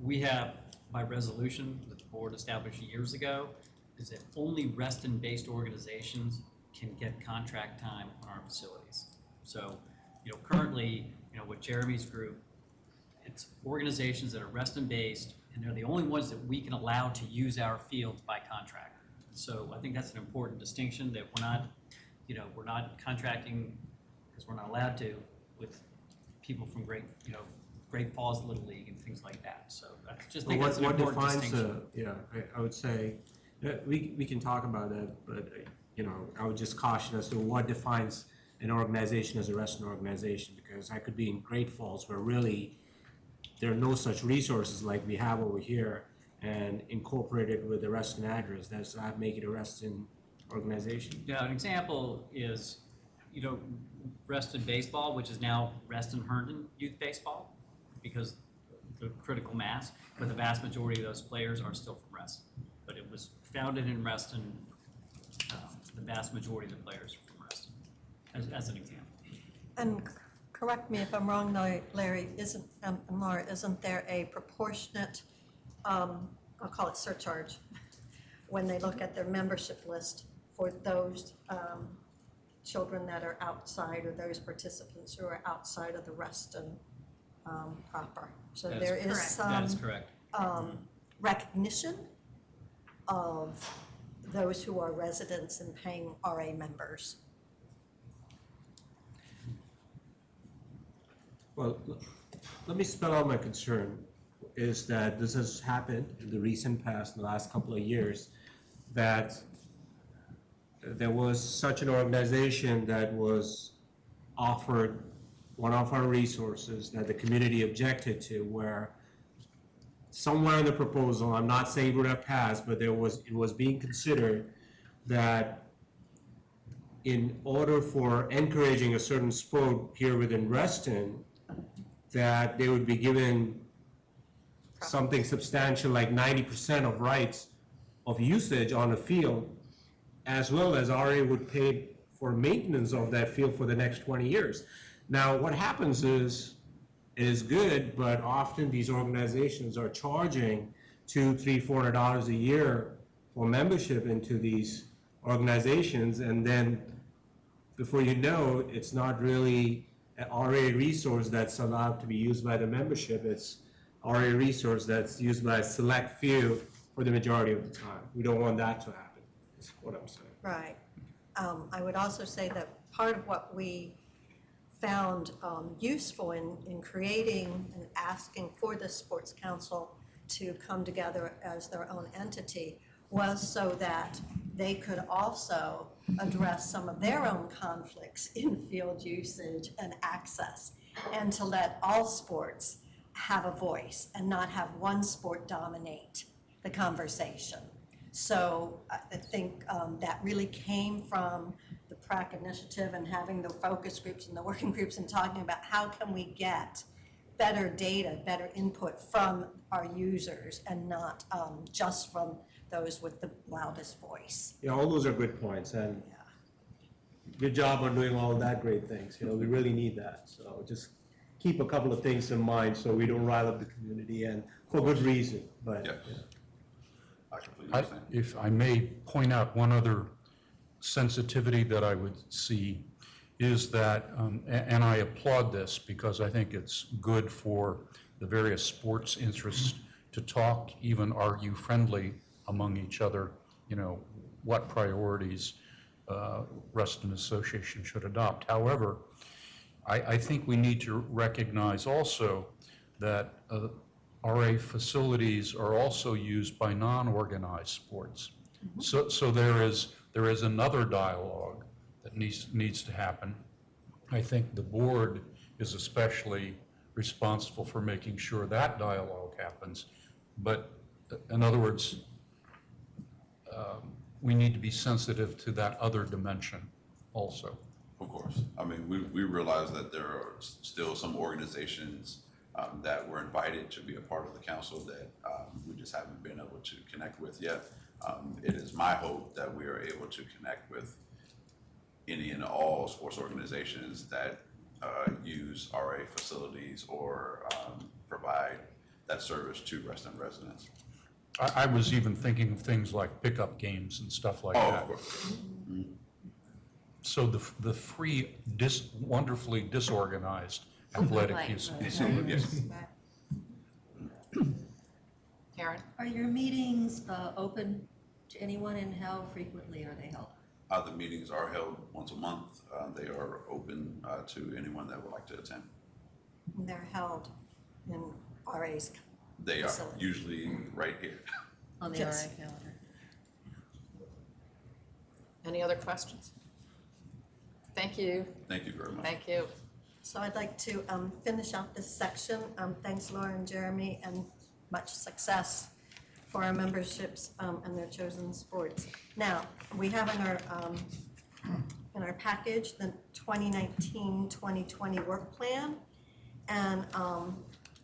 We have, by resolution that the board established years ago, is that only Reston-based organizations can get contract time on our facilities. So, currently, with Jeremy's group, it's organizations that are Reston-based, and they're the only ones that we can allow to use our fields by contract. So I think that's an important distinction, that we're not contracting, because we're not allowed to, with people from Great Falls Little League and things like that. So I just think that's an important distinction. I would say, we can talk about that, but, I would just caution as to what defines an organization as a Reston organization, because I could be in Great Falls where really there are no such resources like we have over here, and incorporate it with the Reston address. That's not make it a Reston organization. Yeah, an example is, Reston Baseball, which is now Reston Herndon Youth Baseball, because the critical mass, but the vast majority of those players are still from Reston. But it was founded in Reston. The vast majority of the players are from Reston, as an example. And correct me if I'm wrong, Larry, and Laura, isn't there a proportionate, I'll call it surcharge, when they look at their membership list for those children that are outside, or those participants who are outside of the Reston proper? So there is That is some correct. recognition of those who are residents and paying RA members. Well, let me spell out my concern, is that this has happened in the recent past, in the last couple of years, that there was such an organization that was offered one of our resources that the community objected to, where somewhere in the proposal, I'm not saying it would have passed, but it was being considered that in order for encouraging a certain sport here within Reston, that they would be given something substantial like 90% of rights of usage on the field, as well as RA would pay for maintenance of that field for the next 20 years. Now, what happens is, it is good, but often these organizations are charging $200, $300, $400 a year for membership into these organizations, and then before you know, it's not really an RA resource that's allowed to be used by the membership. It's RA resource that's used by a select few for the majority of the time. We don't want that to happen, is what I'm saying. Right. I would also say that part of what we found useful in creating and asking for the Sports Council to come together as their own entity was so that they could also address some of their own conflicts in field usage and access, and to let all sports have a voice and not have one sport dominate the conversation. So I think that really came from the PrAC initiative and having the focus groups and the working groups and talking about how can we get better data, better input from our users and not just from those with the loudest voice. Yeah, all those are good points, and good job on doing all that great things. We really need that. So just keep a couple of things in mind so we don't rile up the community, and for good reason, but. Yes. I completely understand. If I may point out one other sensitivity that I would see is that, and I applaud this because I think it's good for the various sports interests to talk, even argue friendly among each other, what priorities Reston Association should adopt. However, I think we need to recognize also that RA facilities are also used by non-organized sports. So there is another dialogue that needs to happen. I think the board is especially responsible for making sure that dialogue happens. But In other words, we need to be sensitive to that other dimension also. Of course. I mean, we realize that there are still some organizations that were invited to be a part of the council that we just haven't been able to connect with yet. It is my hope that we are able to connect with any and all sports organizations that use RA facilities or provide that service to Reston residents. I was even thinking of things like pickup games and stuff like Oh, that. of course. So the free, wonderfully disorganized athletic Right. use. Yes. Karen? Are your meetings open to anyone, and how frequently are they held? The meetings are held once a month. They are open to anyone that would like to attend. And they're held in RA's They are facility. usually right here. On the Yes. RA calendar? Any other questions? Thank you. Thank you very much. Thank you. So I'd like to finish out this section. Thanks, Laura and Jeremy, and much success for our memberships and their chosen sports. Now, we have in our package the 2019-2020 work plan. And I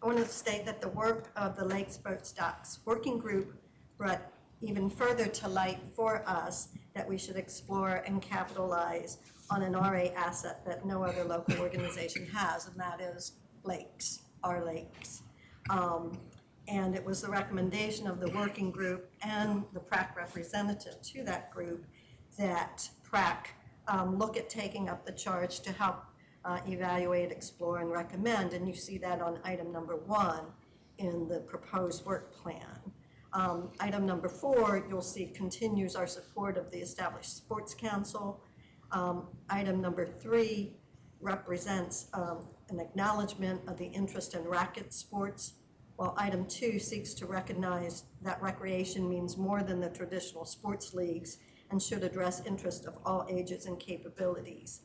want to state that the work of the Lakes, Boats, Docks Working Group brought even further to light for us that we should explore and capitalize on an RA asset that no other local organization has, and that is lakes, our lakes. And it was the recommendation of the working group and the PrAC representative to that group that PrAC look at taking up the charge to help evaluate, explore, and recommend. And you see that on item number 1 in the proposed work plan. Item number 4, you'll see continues our support of the established sports council. Item number 3 represents an acknowledgement of the interest in racket sports, while item 2 seeks to recognize that recreation means more than the traditional sports leagues and should address interest of all ages and capabilities.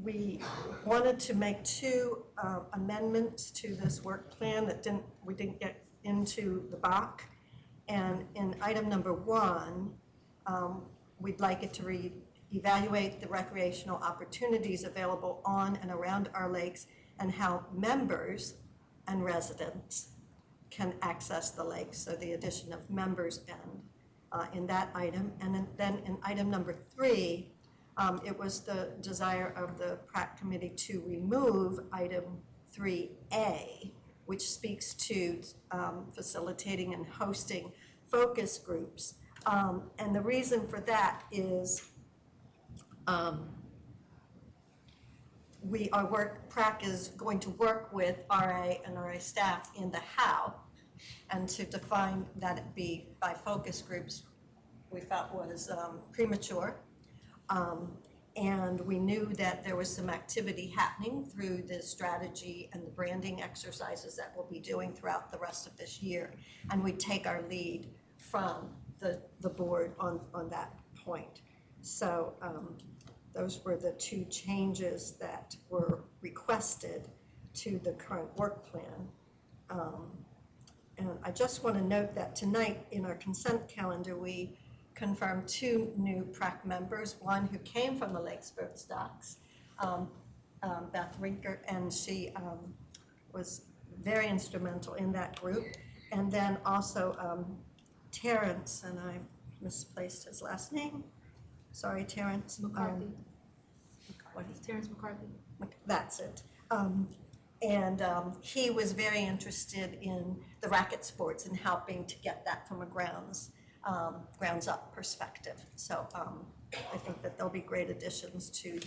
We wanted to make 2 amendments to this work plan that we didn't get into the BOC. And in item number 1, we'd like it to read, evaluate the recreational opportunities available on and around our lakes and how members and residents can access the lakes. So the addition of members in that item. And then in item number 3, it was the desire of the PrAC committee to remove item 3A, which speaks to facilitating and hosting focus groups. And the reason for that is PrAC is going to work with RA and RA staff in the how, and to define that it be by focus groups we felt was premature. And we knew that there was some activity happening through the strategy and the branding exercises that we'll be doing throughout the rest of this year. And we take our lead from the board on that point. So those were the 2 changes that were requested to the current work plan. And I just want to note that tonight in our consent calendar, we confirmed 2 new PrAC members, one who came from the Lakes, Boats, Docks, Beth Rinker, and she was very instrumental in that group. And then also Terrence, and I misplaced his last name. Sorry, Terrence. McCarthy. What is Terrence McCarthy. That's it. And he was very interested in the racket sports and helping to get that from a grounds up perspective. So I think that there'll be great additions to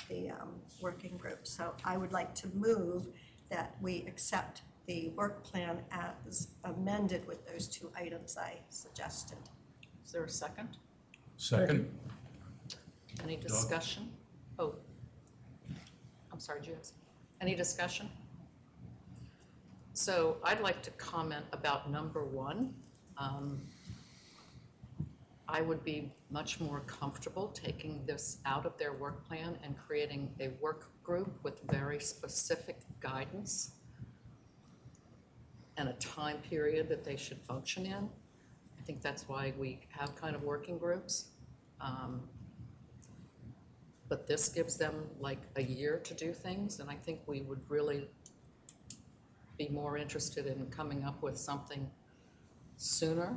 the working group. So I would like to move that we accept the work plan as amended with those 2 items I suggested. Is there a second? Second. Any discussion? Oh, I'm sorry, James. Any discussion? So I'd like to comment about number 1. I would be much more comfortable taking this out of their work plan and creating a work group with very specific guidance and a time period that they should function in. I think that's why we have kind of working groups. But this gives them like a year to do things, and I think we would really be more interested in coming up with something sooner.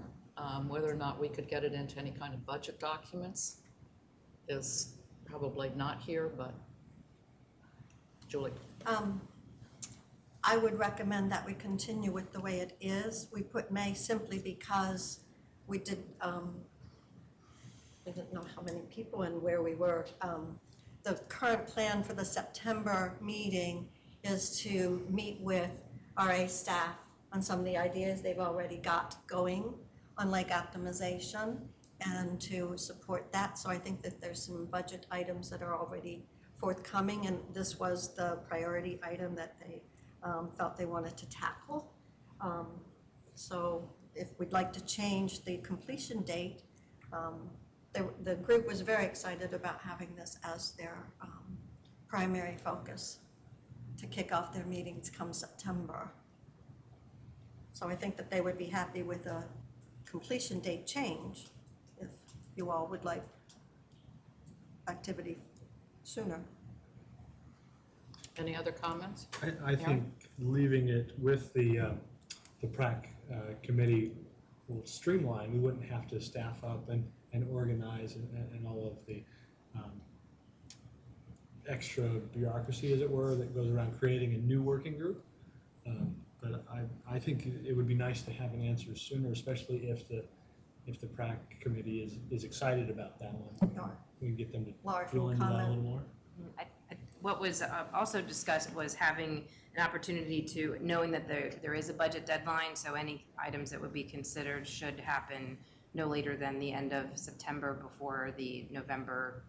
Whether or not we could get it into any kind of budget documents is probably not here, but Julie. I would recommend that we continue with the way it is. We put May simply because we didn't know how many people and where we were. The current plan for the September meeting is to meet with RA staff on some of the ideas they've already got going on lake optimization and to support that. So I think that there's some budget items that are already forthcoming, and this was the priority item that they felt they wanted to tackle. So if we'd like to change the completion date, the group was very excited about having this as their primary focus to kick off their meetings come September. So I think that they would be happy with a completion date change if you all would like activity sooner. Any other comments? I think leaving it with the PrAC committee will streamline. We wouldn't have to staff up and organize and all of the extra bureaucracy, as it were, that goes around creating a new working group. But I think it would be nice to have an answer sooner, especially if the PrAC committee is excited about that one. We can get them to drill into that a little more. What was also discussed was having an opportunity to, knowing that there is a budget deadline, so any items that would be considered should happen no later than the end of September before the November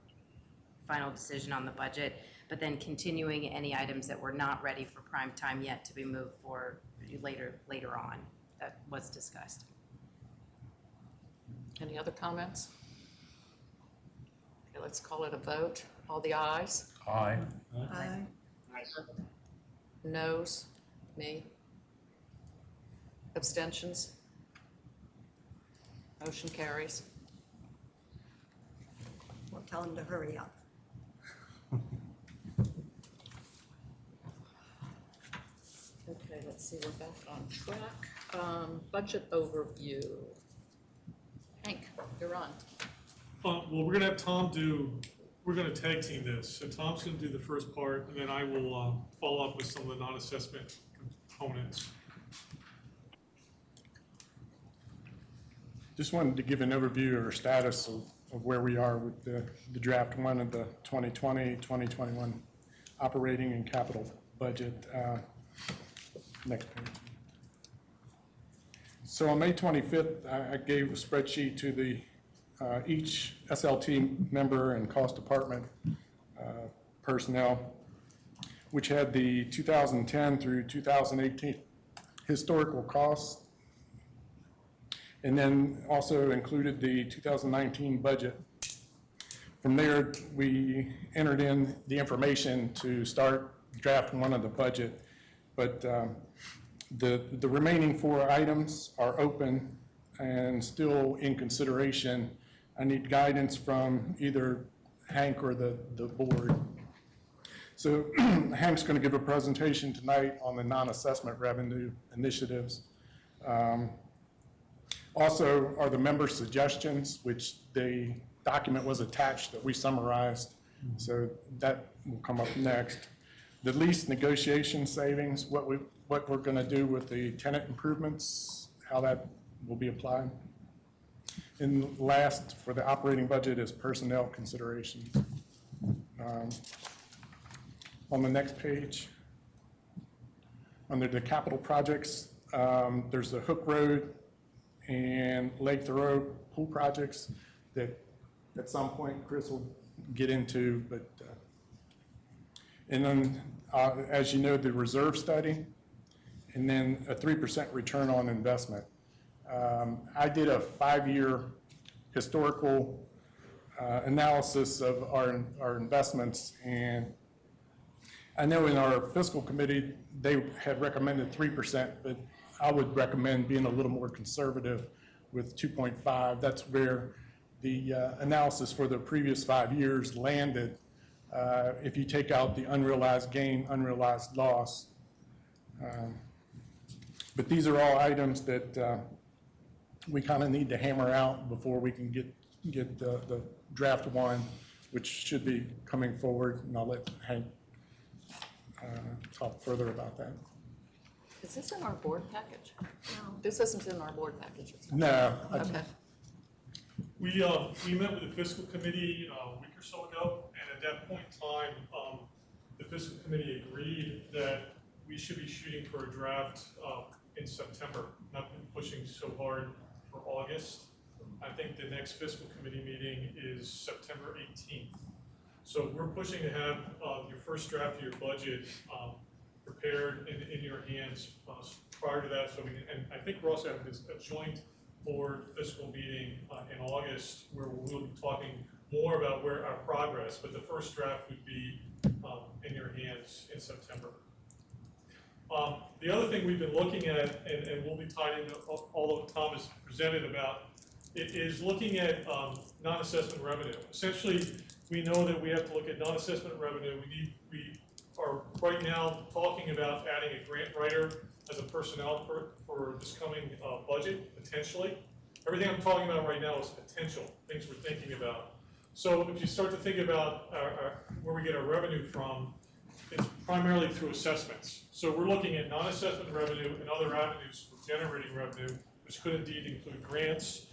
final decision on the budget, but then continuing any items that were not ready for prime time yet to be moved for later on. That was discussed. Any other comments? Okay, let's call it a vote. All the ayes? Aye. Aye. Noes? Me? Abstentions? Motion carries. We'll tell them to hurry up. Okay, let's see, we're back on track. Budget overview. Hank, you're on. Well, we're gonna have Tom we're gonna tag team this. So Tom's gonna do the first part, and then I will follow up with some of the non-assessment components. Just wanted to give an overview of our status of where we are with the draft one of the 2020, 2021 operating and capital budget. Next page. So on May 25th, I gave a spreadsheet to the each SLT member and cost department personnel, which had the 2010 through 2018 historical costs, and then also included the 2019 budget. From there, we entered in the information to start draft one of the budget, but the remaining 4 items are open and still in consideration. I need guidance from either Hank or the board. So Hank's going to give a presentation tonight on the non-assessment revenue initiatives. Also are the member suggestions, which the document was attached that we summarized. So that will come up next. The lease negotiation savings, what we're going to do with the tenant improvements, how that will be applied. And last, for the operating budget, is personnel considerations. On the next page, under the capital projects, there's the Hook Road and Lake Thoreau pool projects that at some point Chris will get into, but and then as you know, the reserve study, and then a 3% return on investment. I did a 5-year historical analysis of our investments, and I know in our fiscal committee they had recommended 3%, but I would recommend being a little more conservative with 2.5. That's where the analysis for the previous 5 years landed. If you take out the unrealized gain, unrealized loss. But these are all items that we kind of need to hammer out before we can get the draft one, which should be coming forward, and I'll let Hank talk further about that. Is this in our board package? No. This isn't in our board package. No. Okay. We met with the fiscal committee a week or so ago, and at that point in time, the fiscal committee agreed that we should be shooting for a draft in September, not pushing so hard for August. I think the next fiscal committee meeting is September 18th. So we're pushing to have your first draft of your budget prepared in your hands prior to that. So and I think we're also having a joint board fiscal meeting in August where we'll be talking more about where our progress, but the first draft would be in your hands in September. The other thing we've been looking at, and we'll be tied into all of Tom has presented about, is looking at non-assessment revenue. Essentially, we know that we have to look at non-assessment revenue. We are right now talking about adding a grant writer as a personnel for this coming budget, potentially. Everything I'm talking about right now is potential, things we're thinking about. So if you start to think about where we get our revenue from, it's primarily through assessments. So we're looking at non-assessment revenue and other avenues for generating revenue, which could indeed include grants.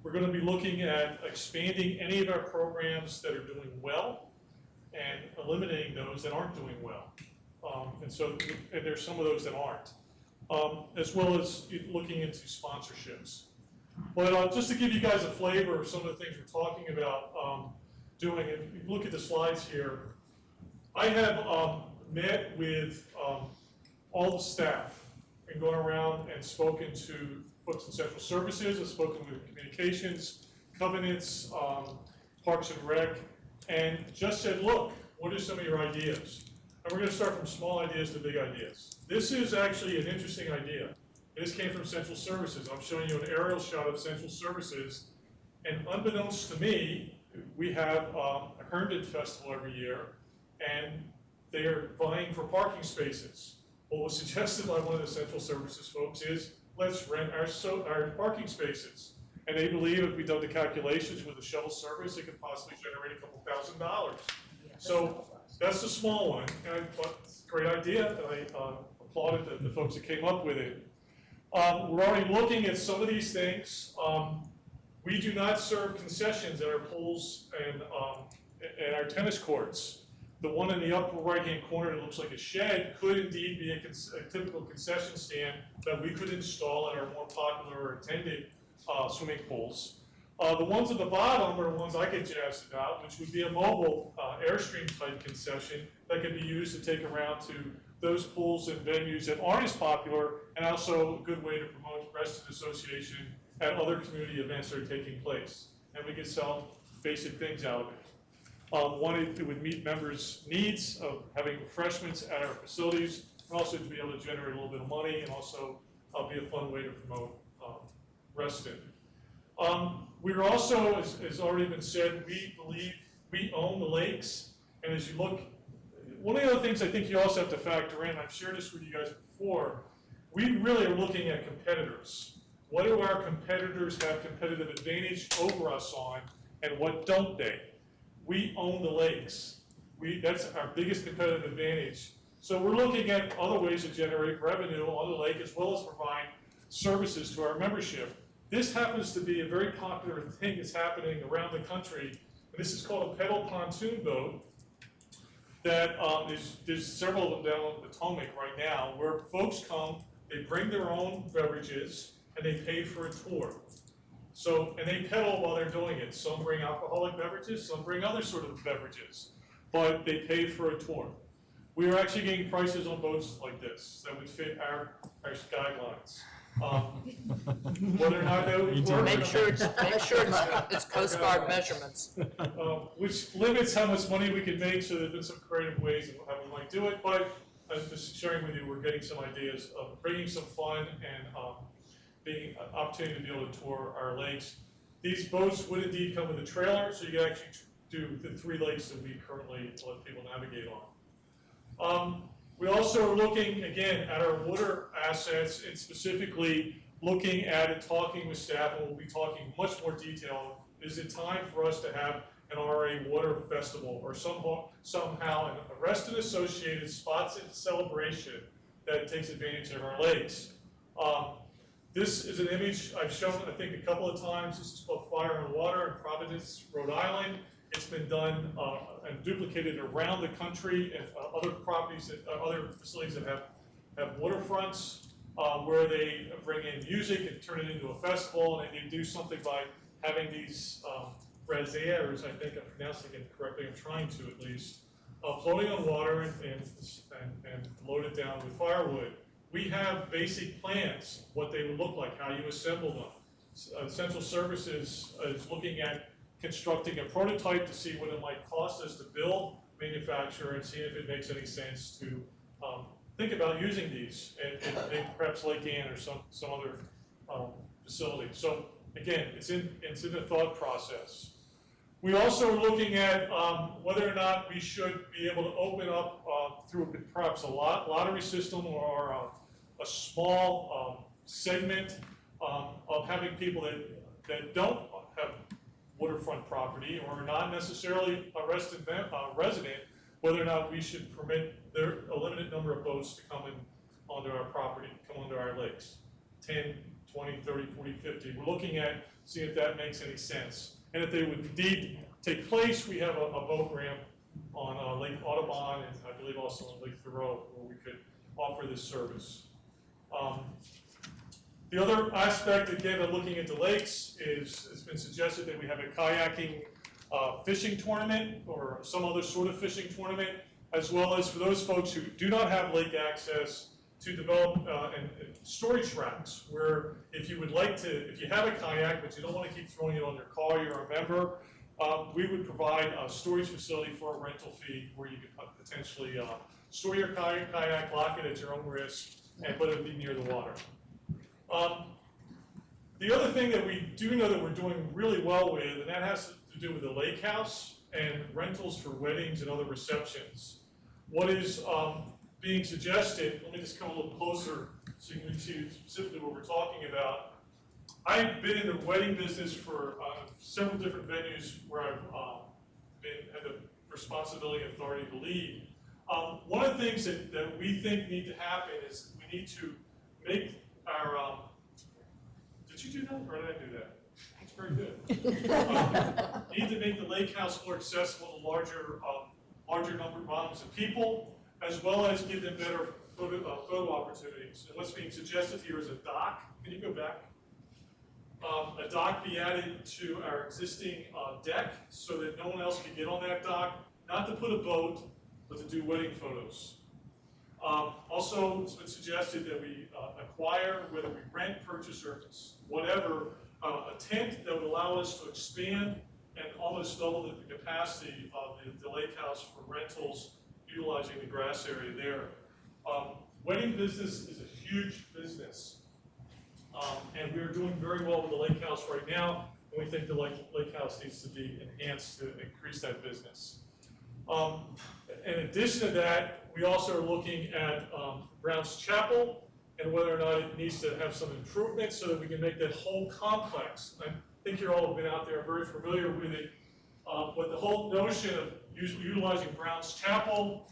We're going to be looking at expanding any of our programs that are doing well and eliminating those that aren't doing well. And there's some of those that aren't, as well as looking into sponsorships. But just to give you guys a flavor of some of the things we're talking about doing, if you look at the slides here, I have met with all the staff and gone around and spoken to folks in central services, I've spoken with communications, covenants, Parks and Rec, and just said, look, what are some of your ideas? And we're going to start from small ideas to big ideas. This is actually an interesting idea. This came from central services. I'm showing you an aerial shot of central services, and unbeknownst to me, we have a Herndon Festival every year, and they are vying for parking spaces. What was suggested by one of the central services folks is, let's rent our parking spaces. And they believe if we done the calculations with a shuttle service, it could possibly generate $2,000. So that's a small one, and but it's a great idea, and I applauded the folks that came up with it. We're already looking at some of these things. We do not serve concessions at our pools and our tennis courts. The one in the upper right-hand corner that looks like a shed could indeed be a typical concession stand that we could install at our more popular or attended swimming pools. The ones at the bottom are the ones I get jazzed about, which would be a mobile Airstream type concession that could be used to take around to those pools and venues that aren't as popular, and also a good way to promote Reston Association at other community events that are taking place. And we could sell basic things out of it. One, it would meet members' needs of having refreshments at our facilities, and also to be able to generate a little bit of money, and also be a fun way to promote Reston. We're also, as already been said, we believe we own the lakes, and as you look, one of the other things I think you also have to factor in, I've shared this with you guys before, we really are looking at competitors. What do our competitors have competitive advantage over us on, and what don't they? We own the lakes. That's our biggest competitive advantage. So we're looking at other ways to generate revenue on the lake as well as provide services to our membership. This happens to be a very popular thing that's happening around the country. And this is called a pedal pontoon boat that there's several of them down on Potomac right now where folks come, they bring their own beverages, and they pay for a tour. So, and they pedal while they're doing it. Some bring alcoholic beverages, some bring other sort of beverages, but they pay for a tour. We are actually getting prices on boats like this that would fit our guidelines. Whether or not they would work. Make sure it's Coast Guard measurements. Which limits how much money we can make, so there's been some creative ways of how we might do it, but just sharing with you, we're getting some ideas of bringing some fun and being an opportunity to be able to tour our lakes. These boats would indeed come with a trailer, so you can actually do the 3 lakes that we currently let people navigate on. We also are looking, again, at our water assets and specifically looking at and talking with staff, and we'll be talking much more detail. Is it time for us to have an RA water festival or somehow a Reston associated spots and celebration that takes advantage of our lakes? This is an image I've shown, I think, a couple of times. This is called Fire and Water in Providence, Rhode Island. It's been done and duplicated around the country and other properties, other facilities that have waterfronts where they bring in music and turn it into a festival, and they do something by having these braziers, I think I'm pronouncing it correctly, I'm trying to at least, floating on water and loaded down with firewood. We have basic plans, what they would look like, how you assemble them. Central Services is looking at constructing a prototype to see what it might cost us to build, manufacture, and see if it makes any sense to think about using these in perhaps Lake Ann or some other facility. So again, it's in the thought process. We also are looking at whether or not we should be able to open up through perhaps a lottery system or a small segment of having people that don't have waterfront property or are not necessarily a resident, whether or not we should permit a limited number of boats to come in onto our property, come onto our lakes. 10, 20, 30, 40, 50. We're looking at seeing if that makes any sense. And if they would indeed take place, we have a boat ramp on Lake Audubon and I believe also on Lake Thoreau where we could offer this service. The other aspect, again, of looking at the lakes is it's been suggested that we have a kayaking fishing tournament or some other sort of fishing tournament, as well as for those folks who do not have lake access to develop storage racks where if you would like to, if you have a kayak but you don't want to keep throwing it on your car, you're a member, we would provide a storage facility for a rental fee where you could potentially store your kayak, lock it at your own risk, but it would be near the water. The other thing that we do know that we're doing really well with, and that has to do with the lake house and rentals for weddings and other receptions. What is being suggested, let me just come a little closer so you can see specifically what we're talking about. I've been in the wedding business for several different venues where I've had the responsibility and authority to lead. One of the things that we think need to happen is we need to make our, did you do that or did I do that? That's very good. Need to make the lake house more accessible to larger number of volumes of people, as well as give them better photo opportunities. And what's being suggested here is a dock. Can you go back? A dock be added to our existing deck so that no one else can get on that dock, not to put a boat, but to do wedding photos. Also, it's been suggested that we acquire, whether we rent, purchase, or whatever, a tent that would allow us to expand and almost double the capacity of the lake house for rentals, utilizing the grass area there. Wedding business is a huge business, and we're doing very well with the lake house right now, and we think the lake house needs to be enhanced to increase that business. In addition to that, we also are looking at Brown's Chapel and whether or not it needs to have some improvements so that we can make that whole complex. I think you all have been out there, very familiar with it, but the whole notion of utilizing Brown's Chapel,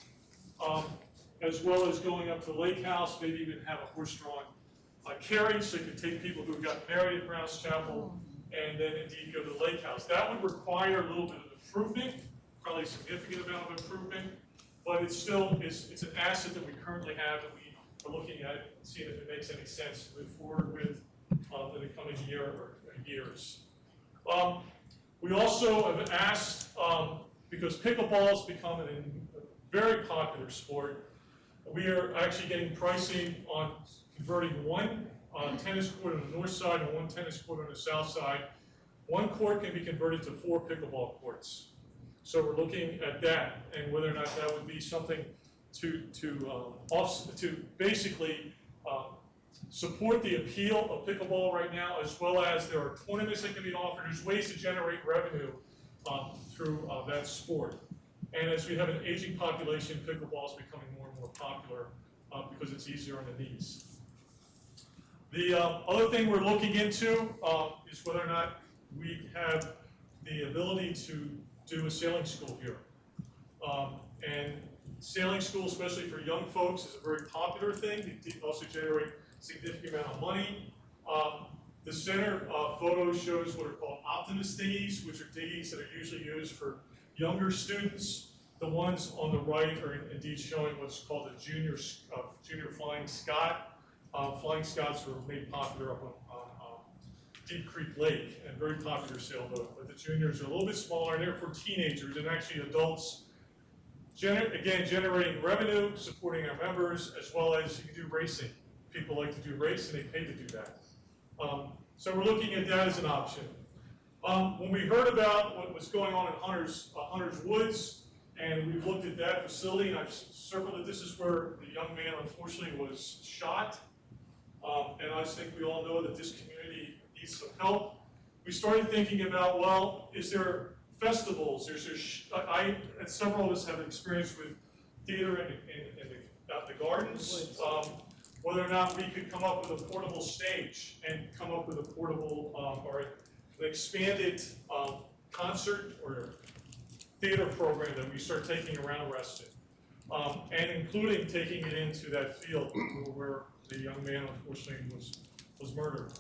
as well as going up to the lake house, maybe even have a horse-drawn carriage so you can take people who got married at Brown's Chapel and then indeed go to the lake house. That would require a little bit of improvement, probably a significant amount of improvement, but it's still, it's an asset that we currently have that we are looking at and seeing if it makes any sense to move forward with in the coming year or years. We also have asked, because pickleball has become a very popular sport, we are actually getting pricing on converting one tennis court on the north side and one tennis court on the south side. One court can be converted to 4 pickleball courts. So we're looking at that and whether or not that would be something to basically support the appeal of pickleball right now, as well as there are tournaments that can be offered. There's ways to generate revenue through that sport. And as we have an aging population, pickleball is becoming more and more popular because it's easier on the knees. The other thing we're looking into is whether or not we have the ability to do a sailing school here. And sailing school, especially for young folks, is a very popular thing. It also generate a significant amount of money. The center photo shows what are called optimist dinghies, which are dinghies that are usually used for younger students. The ones on the right are indeed showing what's called a junior Flying Scot. Flying Scots were made popular up on Deep Creek Lake, and very popular sailboat. But the juniors are a little bit smaller, and they're for teenagers and actually adults. Again, generating revenue, supporting our members, as well as you can do racing. People like to do racing, they pay to do that. So we're looking at that as an option. When we heard about what was going on in Hunter's Woods, and we looked at that facility, and I've circled that this is where the young man unfortunately was shot. And I think we all know that this community needs some help. We started thinking about, well, is there festivals? And several of us have experience with theater in the gardens. Whether or not we could come up with a portable stage and come up with a portable or an expanded concert or theater program that we start taking around Reston, and including taking it into that field where the young man unfortunately was murdered.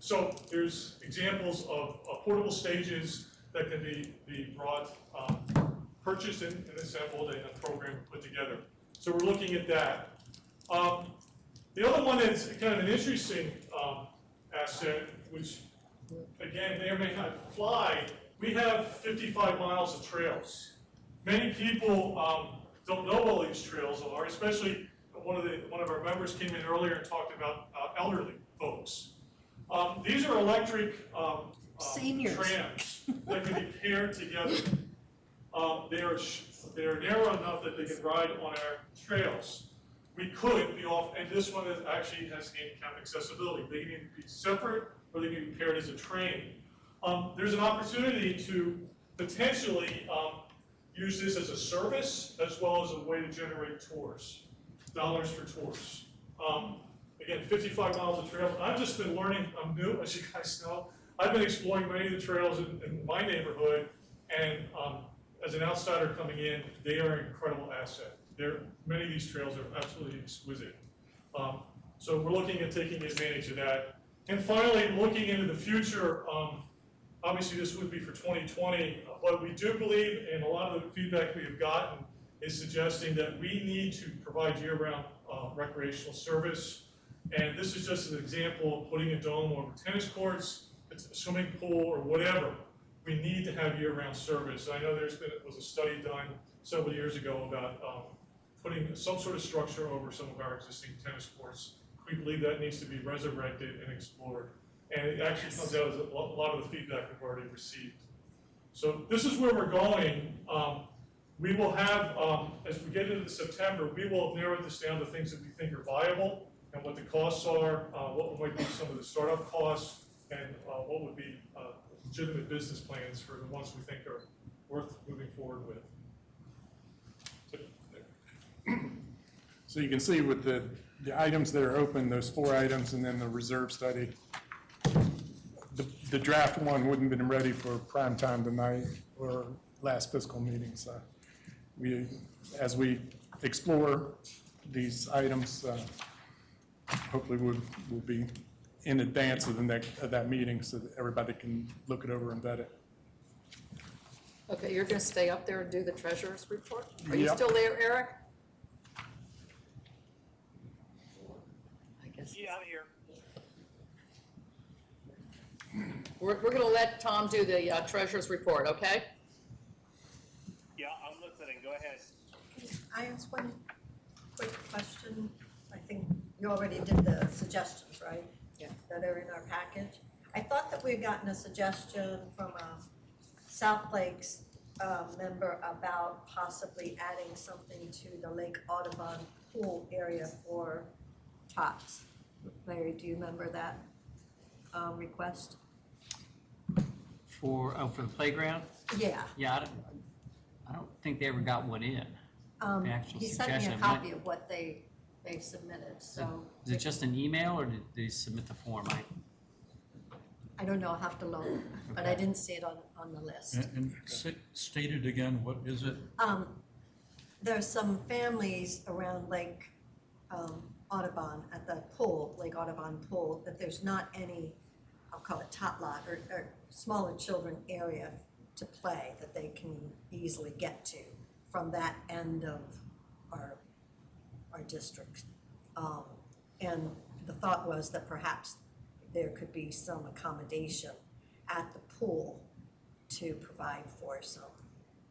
So there's examples of portable stages that can be brought, purchased and assembled, and a program put together. So we're looking at that. The other one that's kind of an interesting asset, which again may or may not fly, we have 55 miles of trails. Many people don't know all these trails are, especially one of our members came in earlier and talked about elderly folks. These are electric Seniors. trams that can be paired together. They are narrow enough that they can ride on our trails. We could be off, and this one actually has handicap accessibility. They can either be separate or they can be paired as a train. There's an opportunity to potentially use this as a service as well as a way to generate tours, dollars for tours. Again, 55 miles of trails. I've just been learning, I'm new, as you guys know. I've been exploring many of the trails in my neighborhood, and as an outsider coming in, they are an incredible asset. Many of these trails are absolutely exquisite. So we're looking at taking advantage of that. And finally, looking into the future, obviously this would be for 2020, but we do believe, and a lot of the feedback we have gotten is suggesting that we need to provide year-round recreational service. And this is just an example of putting a dome over tennis courts, a swimming pool, or whatever. We need to have year-round service. I know was a study done several years ago about putting some sort of structure over some of our existing tennis courts. We believe that needs to be resurrected and explored. And it actually comes out as a lot of the feedback we've already received. So this is where we're going. We will have, as we get into September, we will narrow this down to things that we think are viable and what the costs are, what might be some of the startup costs, and what would be legitimate business plans for the ones we think are worth moving forward with. So you can see with the items that are open, those 4 items, and then the reserve study. The draft one wouldn't have been ready for prime time tonight or last fiscal meeting. So as we explore these items, hopefully we'll be in advance of that meeting so that everybody can look it over and vet it. Okay, you're going to stay up there and do the treasurer's report? Are you Yep. still there, Eric? I guess. Yeah, I'm here. We're going to let Tom do the treasurer's report, okay? Yeah, I'm listening. Go ahead. I ask one quick question. I think you already did the suggestions, right? Yeah. That are in our package. I thought that we'd gotten a suggestion from South Lakes member about possibly adding something to the Lake Audubon pool area for tots. Larry, do you remember that request? For the playground? Yeah. Yeah, I don't think they ever got one in. The actual He sent me suggestion. a copy of what they submitted, so. Is it just an email, or did they submit the form? I don't know, I'll have to look, but I Okay. didn't see it on the list. And state it again, what is it? There's some families around Lake Audubon, at the pool, Lake Audubon pool, that there's not any, I'll call it tot lot, or smaller children area to play that they can easily get to from that end of our district. And the thought was that perhaps there could be some accommodation at the pool to provide for some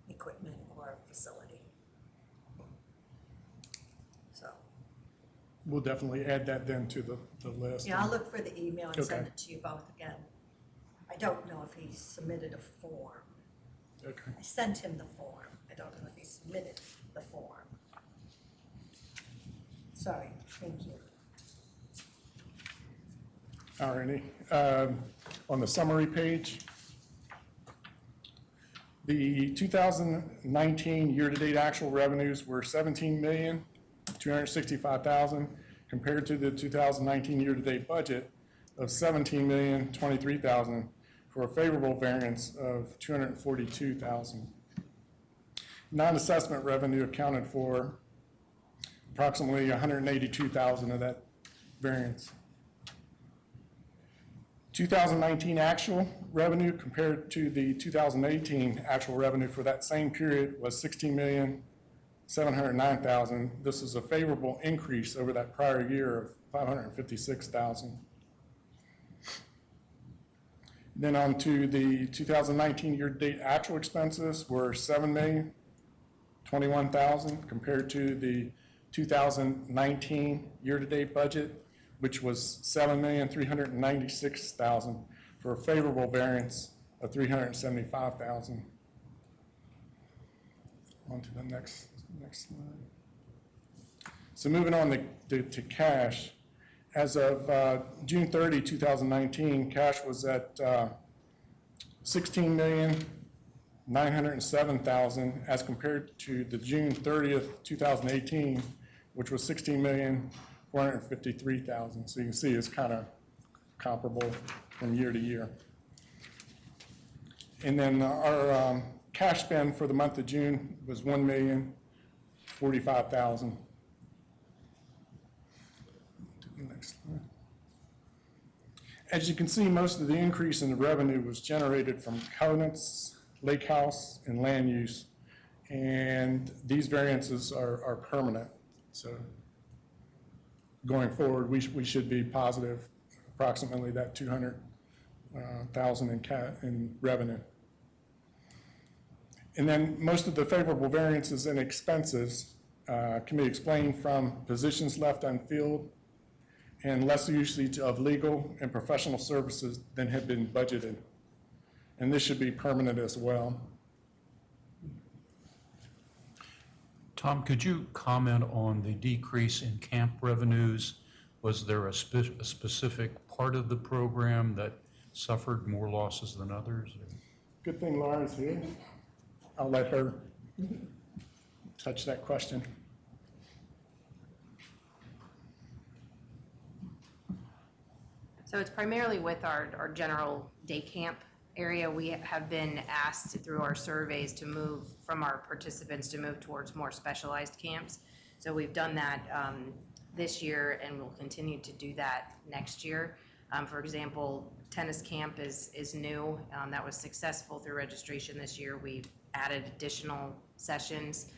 equipment or facility. So, We'll definitely add that then to the list. yeah, I'll look for the email and send Okay. it to you both again. I don't know if he submitted a form. Okay. I sent him the form. I don't know if he submitted the form. Sorry, thank you. All righty. On the summary page, the 2019 year-to-date actual revenues were $17,265,000 compared to the 2019 year-to-date budget of $17,023,000 for a favorable variance of $242,000. Non-assessment revenue accounted for approximately $182,000 of that variance. 2019 actual revenue compared to the 2018 actual revenue for that same period was $16,709,000. This is a favorable increase over that prior year of $556,000. Then on to the 2019 year-to-date actual expenses were $7,021,000 compared to the 2019 year-to-date budget, which was $7,396,000 for a favorable variance of $375,000. On to the next slide. So moving on to cash, as of June 30, 2019, cash was at $16,907,000 as compared to the June 30th, 2018, which was $16,453,000. So you can see it's kind of comparable from year to year. And then our cash spend for the month of June was $1,045,000. Next slide. As you can see, most of the increase in the revenue was generated from covenants, lake house, and land use. And these variances are permanent. So going forward, we should be positive, approximately that $200,000 in revenue. And then most of the favorable variances in expenses can be explained from positions left unfilled and less usage of legal and professional services than had been budgeted. And this should be permanent as well. Tom, could you comment on the decrease in camp revenues? Was there a specific part of the program that suffered more losses than others? Good thing Laura's here. I'll let her touch that question. So it's primarily with our general day camp area. We have been asked through our surveys to move from our participants to move towards more specialized camps. So we've done that this year and we'll continue to do that next year. For example, tennis camp is new. That was successful through registration this year. We've added additional sessions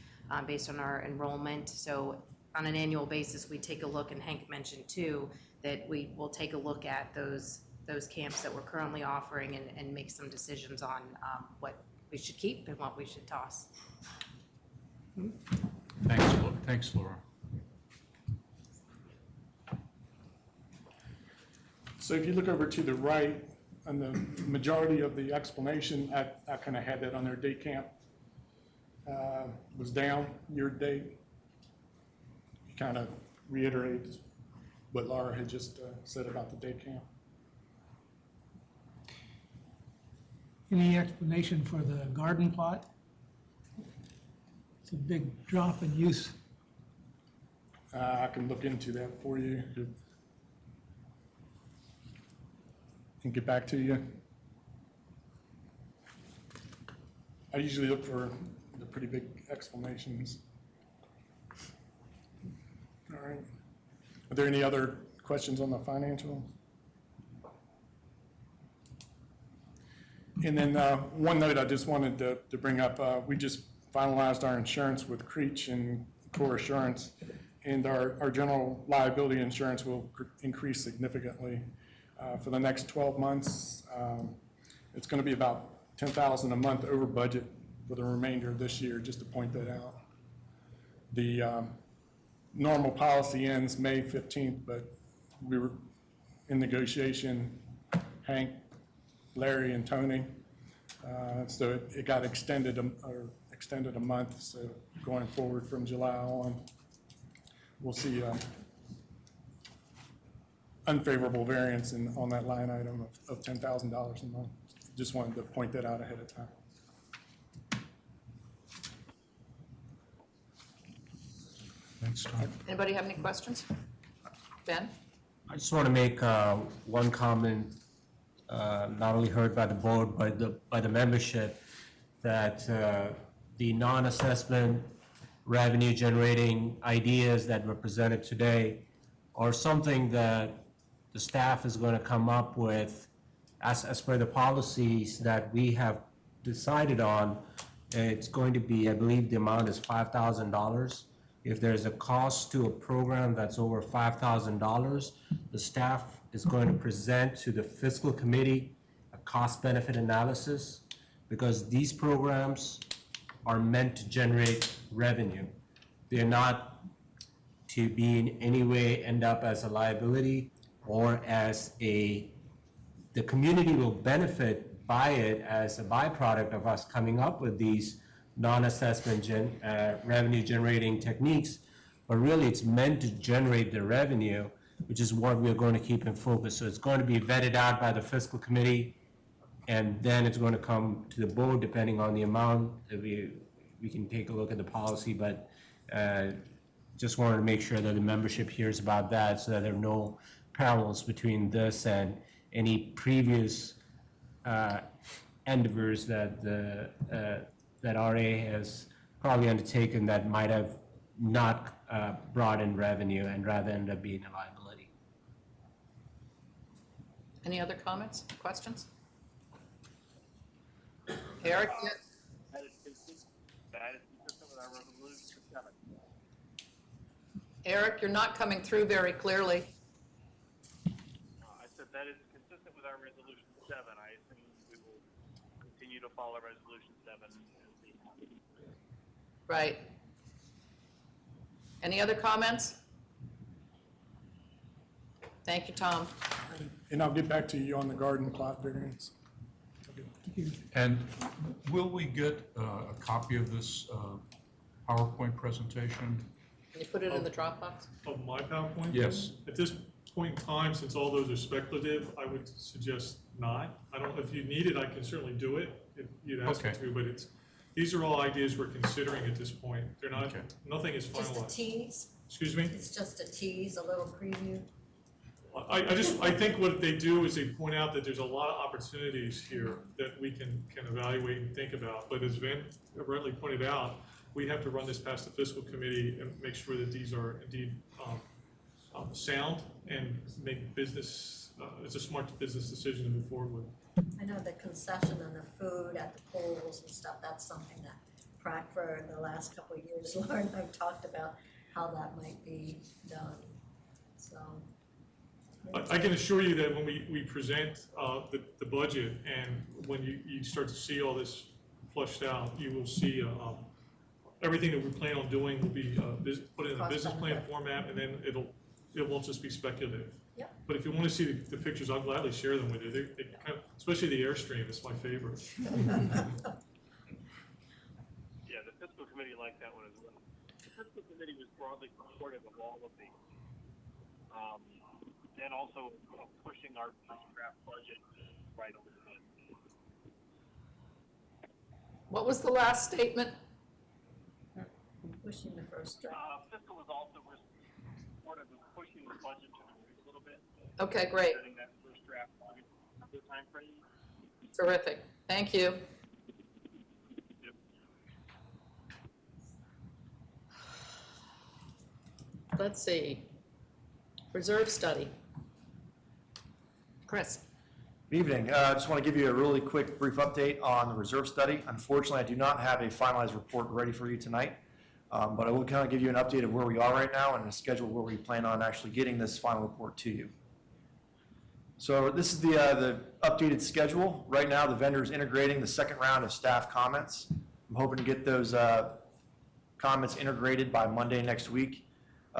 based on our enrollment. So on an annual basis, we take a look, and Hank mentioned too, that we will take a look at those camps that we're currently offering and make some decisions on what we should keep and what we should toss. Thanks, Laura. So if you look over to the right, on the majority of the explanation, I kind of had that on their day camp was down year-to-date. He kind of reiterates what Laura had just said about the day count. Any explanation for the garden plot? It's a big drop in use. I can look into that for you and get back to you. I usually look for the pretty big explanations. All right. Are there any other questions on the financial? And then one note I just wanted to bring up, we just finalized our insurance with Creech and Core Assurance, and our general liability insurance will increase significantly. For the next 12 months, it's going to be about $10,000 a month over budget for the remainder of this year, just to point that out. The normal policy ends May 15th, but we were in negotiation, Hank, Larry, and Tony, so it got extended a month. So going forward from July on, we'll see unfavorable variance on that line item of $10,000 a month. Just wanted to point that out ahead of time. Thanks, Tom. Anybody have any questions? Ben? I just want to make one comment, not only heard by the board, but by the membership, that the non-assessment revenue generating ideas that were presented today are something that the staff is going to come up with as per the policies that we have decided on. It's going to be, I believe the amount is $5,000. If there's a cost to a program that's over $5,000, the staff is going to present to the fiscal committee a cost-benefit analysis, because these programs are meant to generate revenue. They're not to be in any way end up as a liability or as the community will benefit by it as a byproduct of us coming up with these non-assessment revenue generating techniques, but really it's meant to generate the revenue, which is what we're going to keep in focus. So it's going to be vetted out by the fiscal committee, and then it's going to come to the board depending on the amount. We can take a look at the policy, but just wanted to make sure that the membership hears about that, so that there are no parallels between this and any previous endeavors that that RA has probably undertaken that might have not brought in revenue and rather end up being a liability. Any other comments, questions? Eric? That is consistent with our resolution 7. Eric, you're not coming through very clearly. I said that is consistent with our resolution 7. I assume we will continue to follow resolution 7. Right. Any other comments? Thank you, Tom. And I'll get back to you on the garden plot variance. And will we get a copy of this PowerPoint presentation? Can you put it in the Dropbox? Of my PowerPoint? Yes. At this point in time, since all those are speculative, I would suggest not. I don't, if you need it, I can certainly do it if you'd ask me to, but these are all ideas we're considering at this point. They're not, nothing is finalized. Just a tease? Excuse me? It's just a tease, a little preview? I think what they do is they point out that there's a lot of opportunities here that we can evaluate and think about. But as Van rightly pointed out, we have to run this past the fiscal committee and make sure that these are indeed sound and make business, it's a smart business decision to move forward with. I know the concession and the food at the pools and stuff, that's something that Prac for the last couple of years, Lauren and I've talked about how that might be done, so. I can assure you that when we present the budget and when you start to see all this flushed out, you will see everything that we plan on doing will be put in a business plan format, and then it won't just be speculative. Yep. But if you want to see the pictures, I'll gladly share them with you. They kind of, especially the Airstream, it's my favorite. Yeah, the fiscal like that one as well. The fiscal committee was broadly supportive of all of these. And also pushing our first draft budget right over the head. What was the last statement? Pushing the first draft. Fiscal was also supportive of pushing the budget to the right a little bit. Okay, great. Setting that first draft time frame. Terrific. Thank you. Let's see. Reserve study. Chris. Good evening. I just want to give you a really quick, brief update on the reserve study. Unfortunately, I do not have a finalized report ready for you tonight, but I will kind of give you an update of where we are right now and a schedule where we plan on actually getting this final report to you. So this is the updated schedule. Right now, the vendor is integrating the second round of staff comments. I'm hoping to get those comments integrated by Monday next week.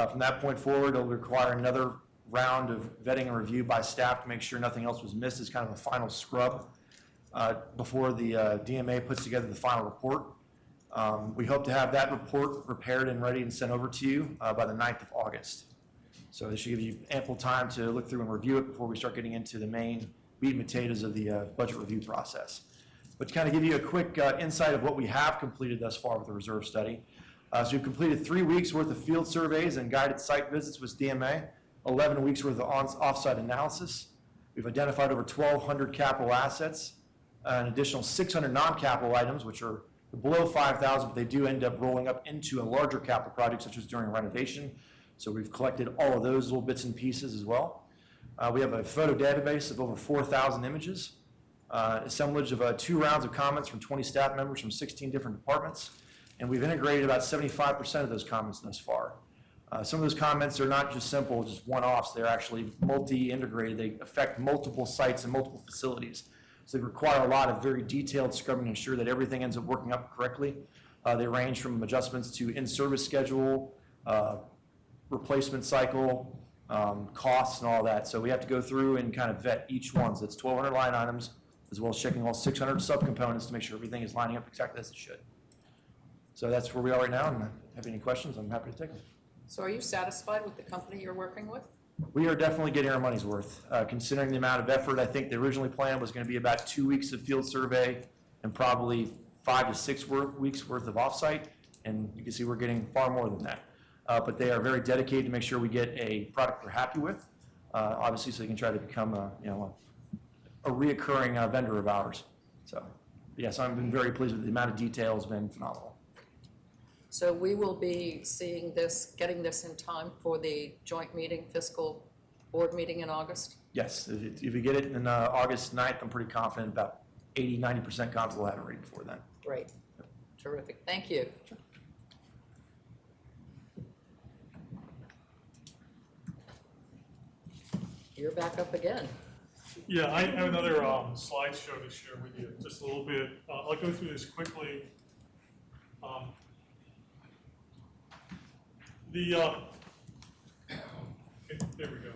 From that point forward, it'll require another round of vetting and review by staff to make sure nothing else was missed as kind of a final scrub before the DMA puts together the final report. We hope to have that report prepared and ready and sent over to you by the 9th of August. So this should give you ample time to look through and review it before we start getting into the main meat and potatoes of the budget review process. But to kind of give you a quick insight of what we have completed thus far with the reserve study. So we've completed 3 weeks worth of field surveys and guided site visits with DMA, 11 weeks worth of off-site analysis. We've identified over 1,200 capital assets, an additional 600 non-capital items, which are below 5,000, but they do end up rolling up into a larger capital project, such as during renovation. So we've collected all of those little bits and pieces as well. We have a photo database of over 4,000 images, assemblage of 2 rounds of comments from 20 staff members from 16 different departments, and we've integrated about 75% of those comments thus far. Some of those comments are not just simple, just one-offs. They're actually multi-integrated. They affect multiple sites and multiple facilities. So they require a lot of very detailed scrubbing to ensure that everything ends up working up correctly. They range from adjustments to in-service schedule, replacement cycle, costs and all that. So we have to go through and kind of vet each one. So it's 1,200 line items, as well as checking all 600 subcomponents to make sure everything is lining up exactly as it should. So that's where we are right now, and if you have any questions, I'm happy to take them. So are you satisfied with the company you're working with? We are definitely getting our money's worth. Considering the amount of effort, I think the originally plan was going to be about 2 weeks of field survey and probably 5 to 6 weeks worth of offsite, and you can see we're getting far more than that. But they are very dedicated to make sure we get a product we're happy with, obviously, so they can try to become a reoccurring vendor of ours. So yes, I've been very pleased with the amount of detail. Has been phenomenal. So we will be seeing this, getting this in time for the joint meeting, fiscal board meeting in August? Yes, if we get it in August 9th, I'm pretty confident, about 80, 90% confident we'll have it ready before then. Great. Terrific. Thank you. You're back up again. Yeah, I have another slideshow to share with you, just a little bit. I'll go through this quickly. There we go.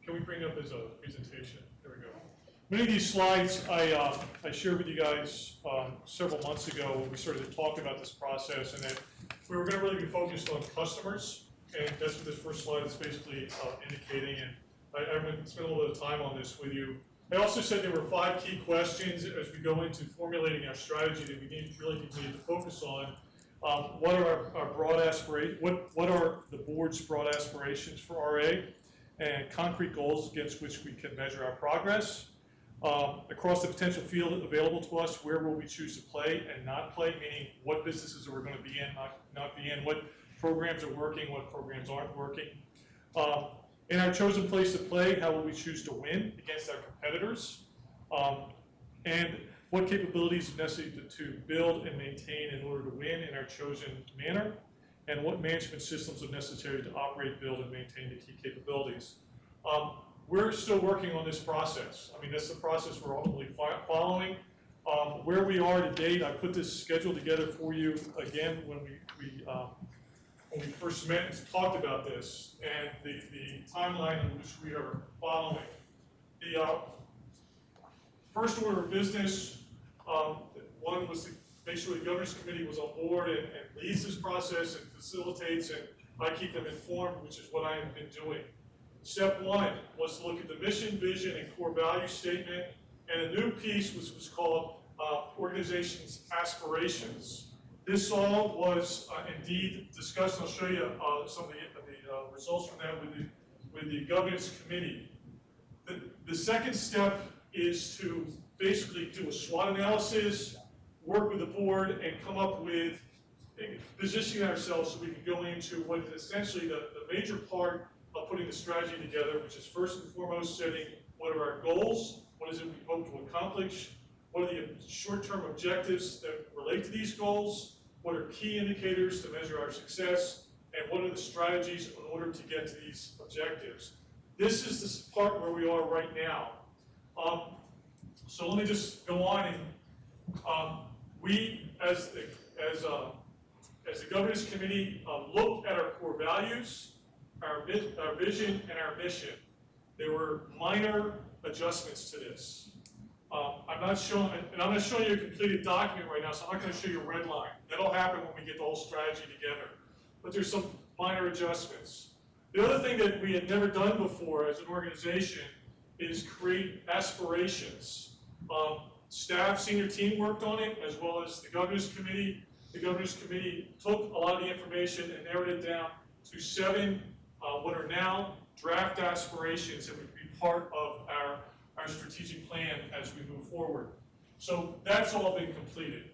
Can we bring up as a presentation? There we go. Many of these slides I shared with you guys several months ago when we started to talk about this process, and that we were going to really be focused on customers, and that's what this first slide is basically indicating. And I'm going to spend a little bit of time on this with you. I also said there were 5 key questions as we go into formulating our strategy that we need to focus on. What are our broad aspirations? What are the board's broad aspirations for RA, and concrete goals against which we can measure our progress? Across the potential field available to us, where will we choose to play and not play? Meaning, what businesses are we going to be in, not be in? What programs are working? What programs aren't working? In our chosen place to play, how will we choose to win against our competitors? And what capabilities are necessary to build and maintain in order to win in our chosen manner? And what management systems are necessary to operate, build, and maintain the key capabilities? We're still working on this process. I mean, that's the process we're ultimately following. Where we are to date, I put this schedule together for you again when we first met and talked about this, and the timeline in which we are following. The first order of business, one was to make sure the governance committee was on board and leads this process and facilitates, and I keep them informed, which is what I have been doing. Step one was to look at the mission, vision, and core value statement, and a new piece which was called organization's aspirations. This all was indeed discussed, and I'll show you some of the results from that with the governance committee. The second step is to basically do a SWOT analysis, work with the board, and come up with positioning ourselves so we can go into what is essentially the major part of putting the strategy together, which is first and foremost setting what are our goals, what is it we hope to accomplish, what are the short-term objectives that relate to these goals, what are key indicators to measure our success, and what are the strategies in order to get to these objectives. This is the part where we are right now. So let me just go on, and we, as the governance committee, looked at our core values, our vision, and our mission. There were minor adjustments to this. I'm not showing you a completed document right now, so I'm not going to show you a red line. That'll happen when we get the whole strategy together. But there's some minor adjustments. The other thing that we had never done before as an organization is create aspirations. Staff, senior team worked on it, as well as the governance committee. The governance committee took a lot of the information and narrowed it down to 7 what are now draft aspirations that would be part of our strategic plan as we move forward. So that's all been completed.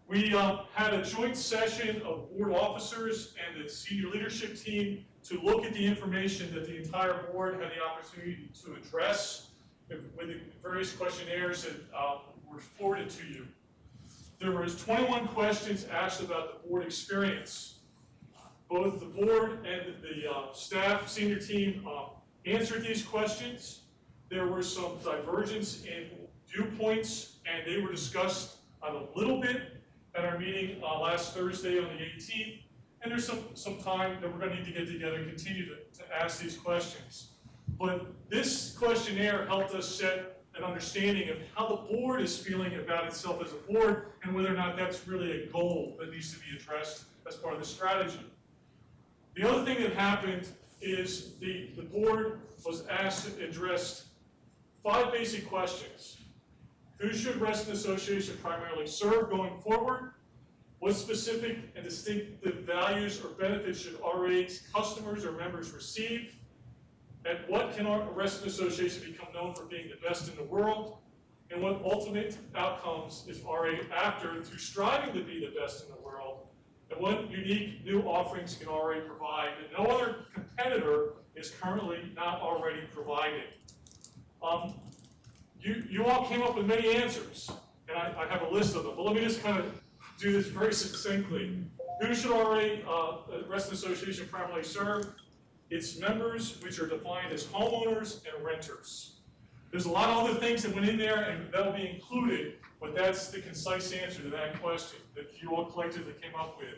We had a joint session of board officers and the senior leadership team to look at the information that the entire board had the opportunity to address with the various questionnaires that were forwarded to you. There was 21 questions asked about the board experience. Both the board and the staff, senior team answered these questions. There was some divergence in viewpoints, and they were discussed a little bit at our meeting last Thursday on the 18th. And there's some time that we're going to need to get together and continue to ask these questions. But this questionnaire helped us set an understanding of how the board is feeling about itself as a board and whether or not that's really a goal that needs to be addressed as part of the strategy. The other thing that happened is the board was asked to address 5 basic questions. Who should Reston Association primarily serve going forward? What specific and distinctive values or benefits should RA's customers or members receive? And what can our Reston Association become known for being the best in the world? And what ultimate outcomes is RA after through striving to be the best in the world? And what unique new offerings can RA provide that no other competitor is currently not already providing? You all came up with many answers, and I have a list of them, but let me just kind of do this very succinctly. Who should RA, Reston Association, primarily serve? Its members, which are defined as homeowners and renters. There's a lot of other things that went in there, and that'll be included, but that's the concise answer to that question that you all collectively came up with.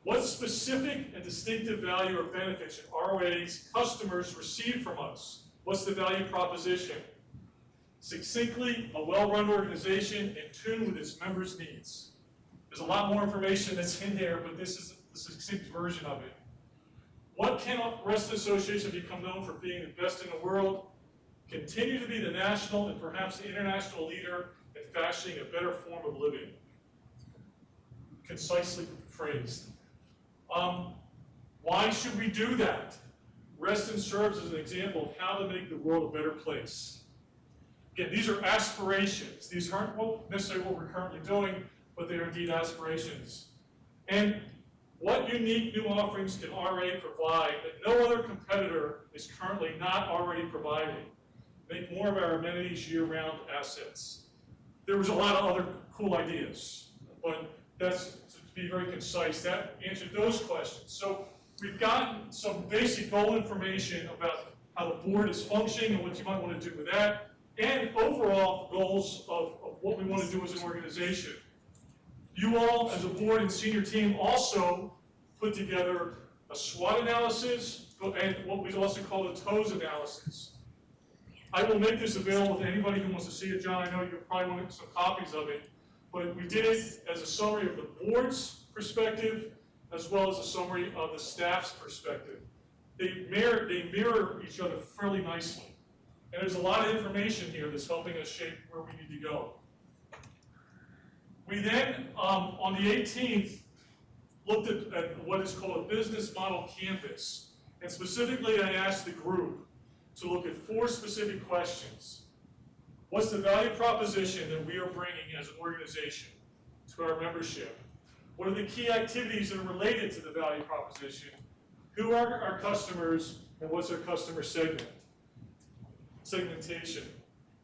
What specific and distinctive value or benefit should ROA's customers receive from us? What's the value proposition? Succinctly, a well-run organization in tune with its members' needs. There's a lot more information that's in there, but this is the succinct version of it. What can Reston Association become known for being the best in the world? Continue to be the national and perhaps the international leader in fashioning a better form of living. Concisely phrased. Why should we do that? Reston serves as an example of how to make the world a better place. Again, these are aspirations. These aren't necessarily what we're currently doing, but they are indeed aspirations. And what unique new offerings can RA provide that no other competitor is currently not already providing? Make more of our amenities year-round assets. There was a lot of other cool ideas, but that's, to be very concise, that answered those questions. So we've gotten some basic goal information about how the board is functioning and what you might want to do with that, and overall goals of what we want to do as an organization. You all, as a board and senior team, also put together a SWOT analysis and what we also call a TOES analysis. I will make this available to anybody who wants to see it. John, I know you probably want some copies of it. But we did it as a summary of the board's perspective, as well as a summary of the staff's perspective. They mirror each other fairly nicely. And there's a lot of information here that's helping us shape where we need to go. We then, on the 18th, looked at what is called a business model canvas. And specifically, I asked the group to look at 4 specific questions. What's the value proposition that we are bringing as an organization to our membership? What are the key activities that are related to the value proposition? Who are our customers, and what's our customer segmentation?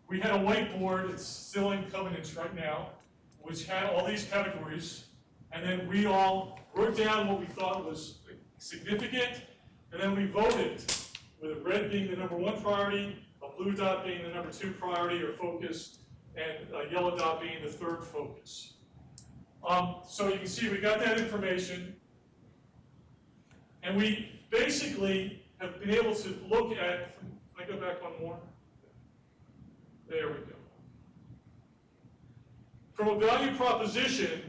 We had a whiteboard, it's still in Covenants right now, which had all these categories, and then we all wrote down what we thought was significant, and then we voted, with a red being the number 1 priority, a blue dot being the number 2 priority or focus, and a yellow dot being the 3rd focus. So you can see we got that information, and we basically have been able to look at, can I go back one more? There we go. From a value proposition,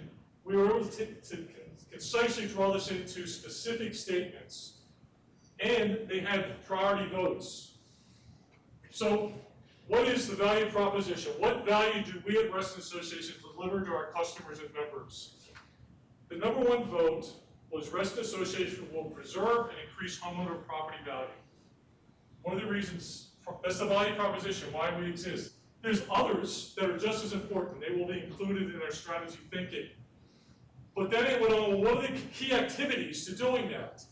we were able to concisely draw this into specific statements, and they had priority votes. So what is the value proposition? What value do we at Reston Association deliver to our customers and members? The number 1 vote was Reston Association will preserve and increase homeowner property value. One of the reasons, that's the value proposition, why we exist. There's others that are just as important. They will be included in our strategy thinking. But then it went on, well, what are the key activities to doing that?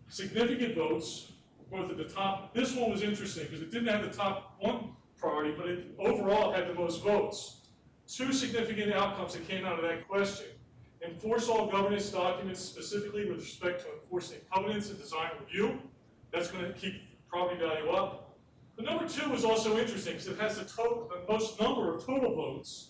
Significant votes, both at the top. This one was interesting because it didn't have the top 1 priority, but it overall had the most votes. 2 significant outcomes that came out of that question. Enforce all governance documents, specifically with respect to enforcing covenants and design review. That's going to keep property value up. But number 2 was also interesting because it has the most number of total votes,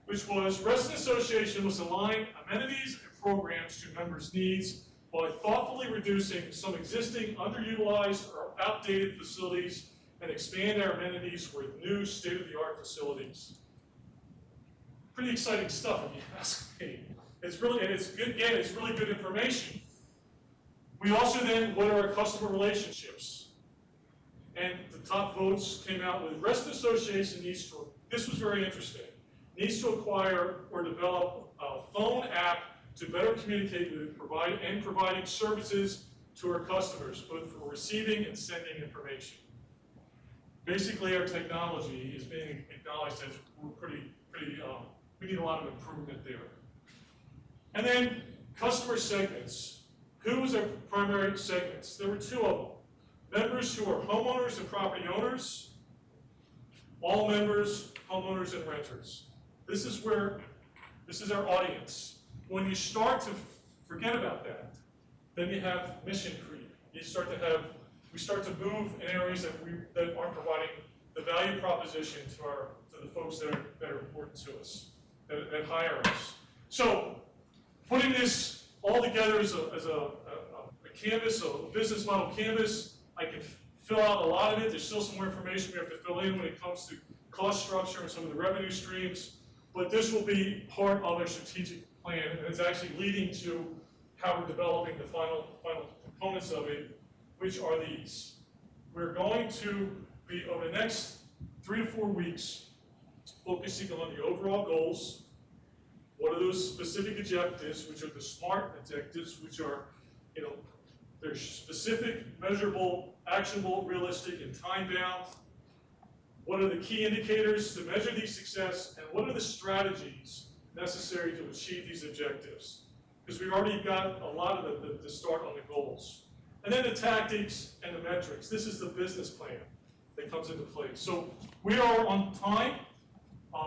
which was Reston Association must align amenities and programs to members' needs by thoughtfully reducing some existing underutilized or outdated facilities and expand our amenities with new state-of-the-art facilities. Pretty exciting stuff, if you ask me. It's really, and it's good, again, it's really good information. We also then, what are our customer relationships? And the top votes came out with Reston Association needs to, this was very interesting, needs to acquire or develop a phone app to better communicate with providing services to our customers, both for receiving and sending information. Basically, our technology is being acknowledged as we're we need a lot of improvement there. And then customer segments. Who was our primary segments? There were 2 of them. Members who are homeowners and property owners, all members, homeowners and renters. This is our audience. When you start to forget about that, then you have mission creep. We start to move in areas that aren't providing the value proposition to the folks that are important to us, that hire us. So, putting this all together as a canvas, a business model canvas, I can fill out a lot of it. There's still some more information we have to fill in when it comes to cost structure and some of the revenue streams, but this will be part of our strategic plan, and it's actually leading to how we're developing the final components of it, which are these. We're going to be, over the next 3 to 4 weeks, focusing on the overall goals. What are those specific objectives, which are the SMART objectives, which are, they're specific, measurable, actionable, realistic, and time-bound. What are the key indicators to measure these success, and what are the strategies necessary to achieve these objectives? Because we've already got a lot of the start on the goals. And then the tactics and the metrics. This is the business plan that comes into place. So we are on time.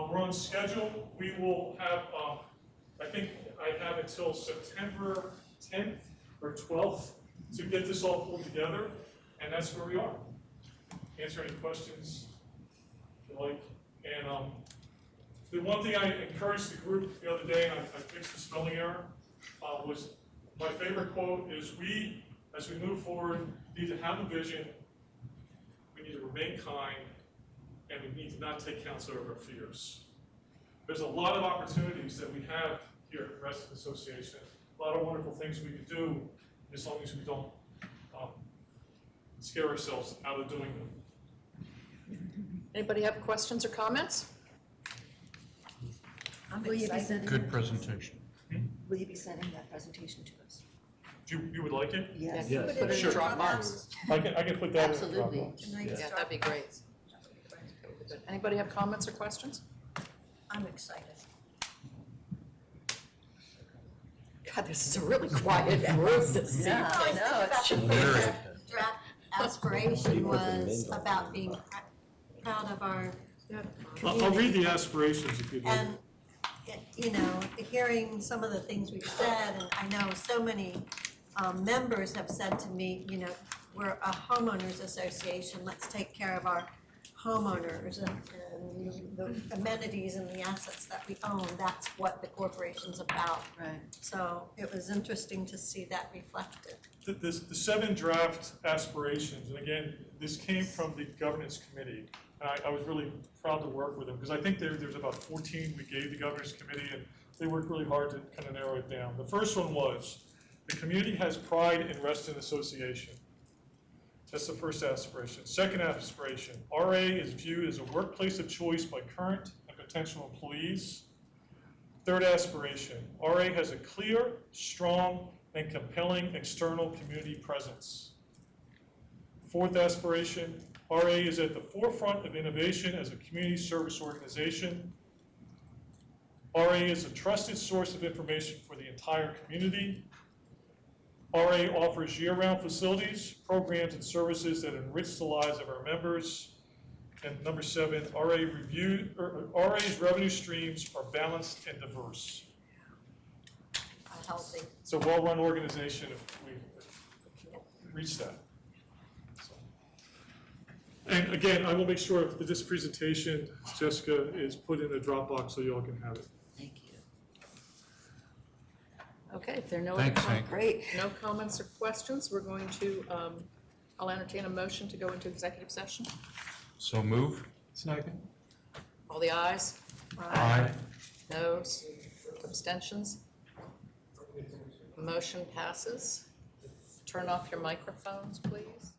We're on schedule. We will have, I think I have until September 10th or 12th to get this all pulled together, and that's where we are. Answer any questions if you like. And the one thing I encouraged the group the other day, and I fixed the spelling error, was my favorite quote is, as we move forward, need to have a vision, we need to remain kind, and we need to not take counsel over our fears. there's a lot of opportunities that we have here at Reston Association, a lot of wonderful things we can do, as long as we don't scare ourselves out of doing them. Anybody have questions or comments? Will you be sending? Good presentation. Will you be sending that presentation to us? You would like it? Yes. Put it in Sure. Dropbox. I can put that in Absolutely. Dropbox. Yeah, that'd be great. Anybody have comments or questions? I'm excited. God, this is a really quiet group this evening. I was thinking about the Very. first draft aspiration was about being proud of our I'll read the aspirations if you'd like. And, you know, hearing some of the things we've said, and I know so many members have said to me, you know, we're a homeowners association, let's take care of our homeowners and the amenities and the assets that we own. That's what the corporation's about. Right. So it was interesting to see that reflected. The 7 draft aspirations, and again, this came from the governance committee. And I was really proud to work with them, because I think there's about 14 we gave the governance committee, and they worked really hard to kind of narrow it down. The first one was, the community has pride in Reston Association. That's the first aspiration. Second aspiration, RA is viewed as a workplace of choice by current and potential employees. Third aspiration, RA has a clear, strong, and compelling external community presence. Fourth aspiration, RA is at the forefront of innovation as a community service organization. RA is a trusted source of information for the entire community. RA offers year-round facilities, programs, and services that enrich the lives of our members. And number 7, RA's revenue streams are balanced and diverse. Healthy. It's a well-run organization if we reach that. So. And again, I will make sure that this presentation, Jessica, is put in a Dropbox so you all can have it. Thank you. Okay, if there are no Thanks, Hank. Great. No comments or questions, we're going to, I'll entertain a motion to go into executive session. So moved? Second. All the ayes? Aye. Noes? Abstentions? Motion passes. Turn off your microphones, please.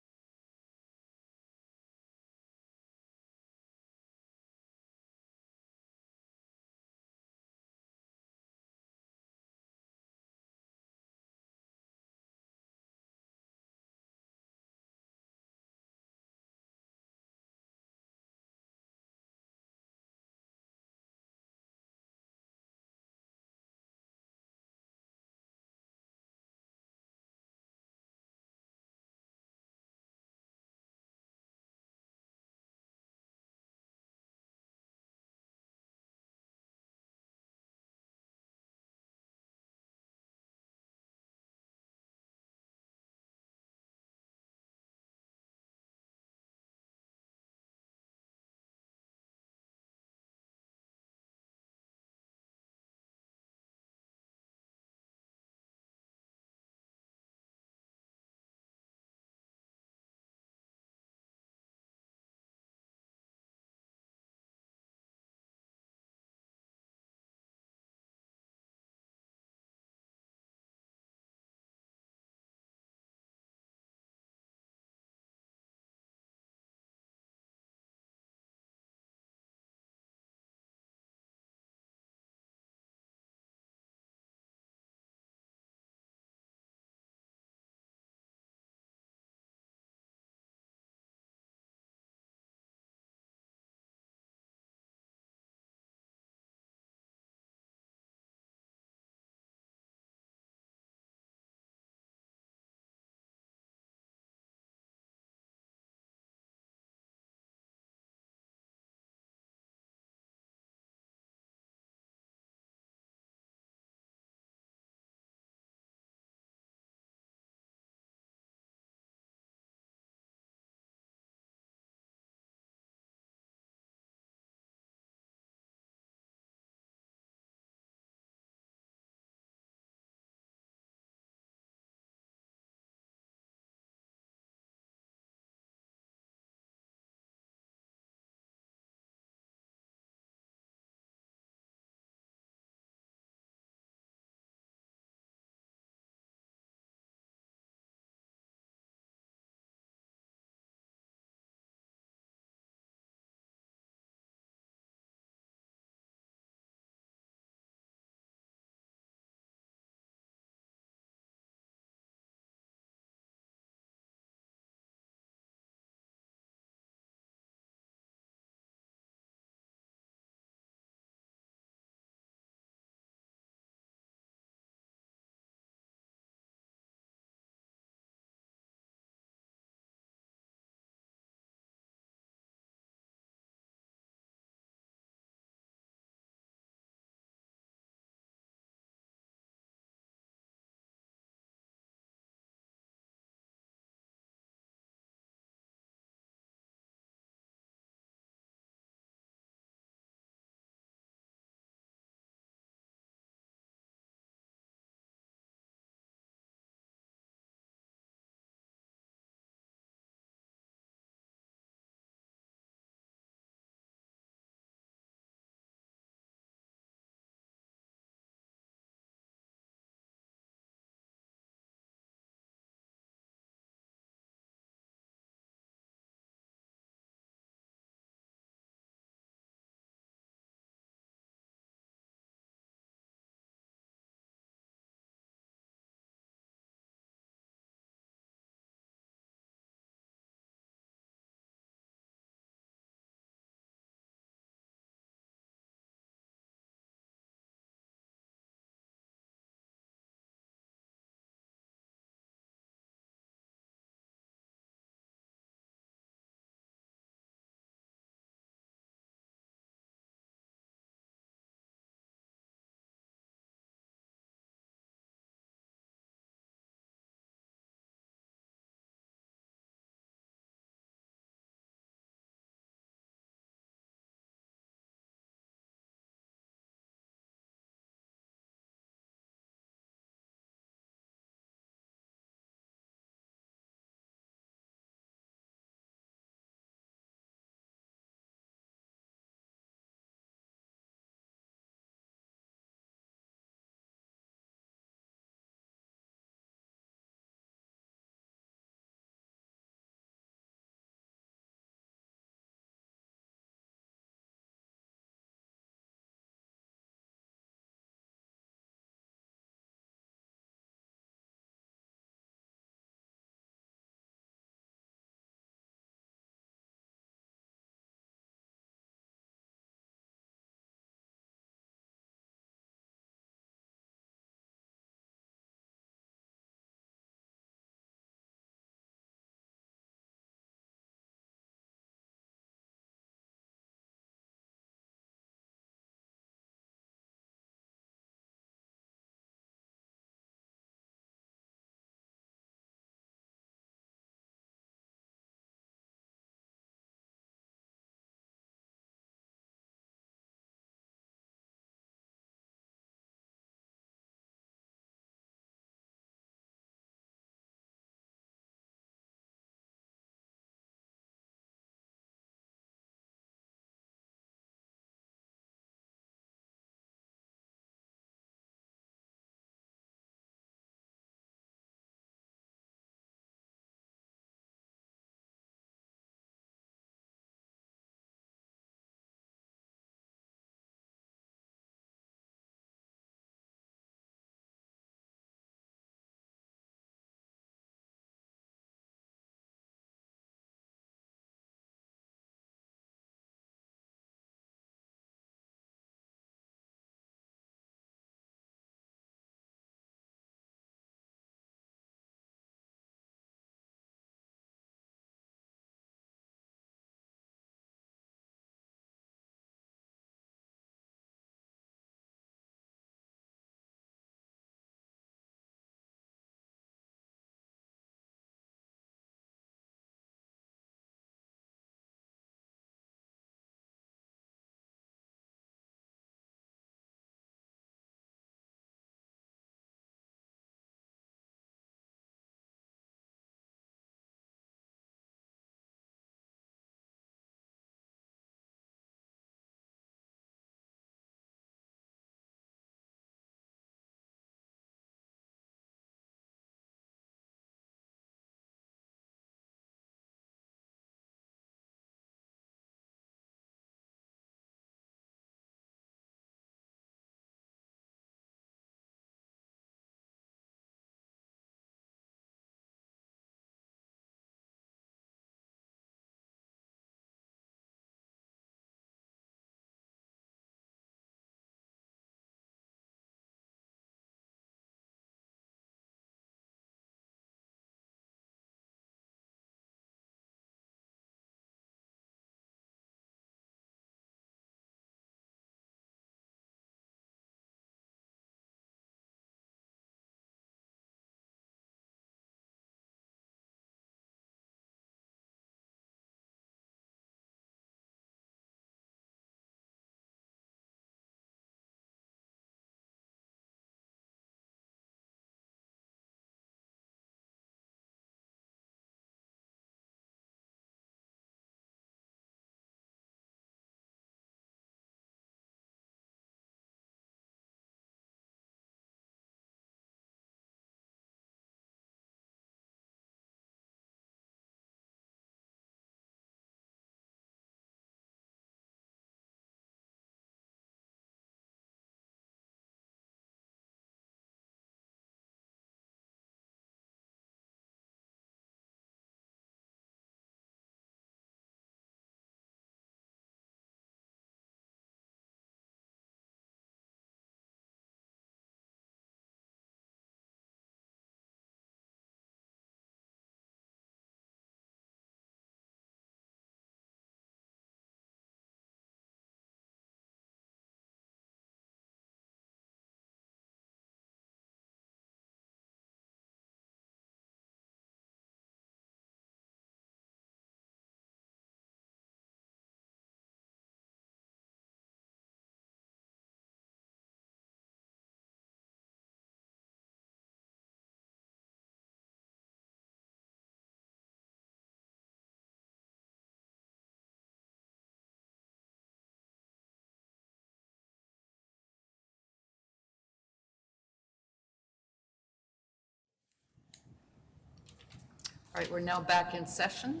right, we're now back in session.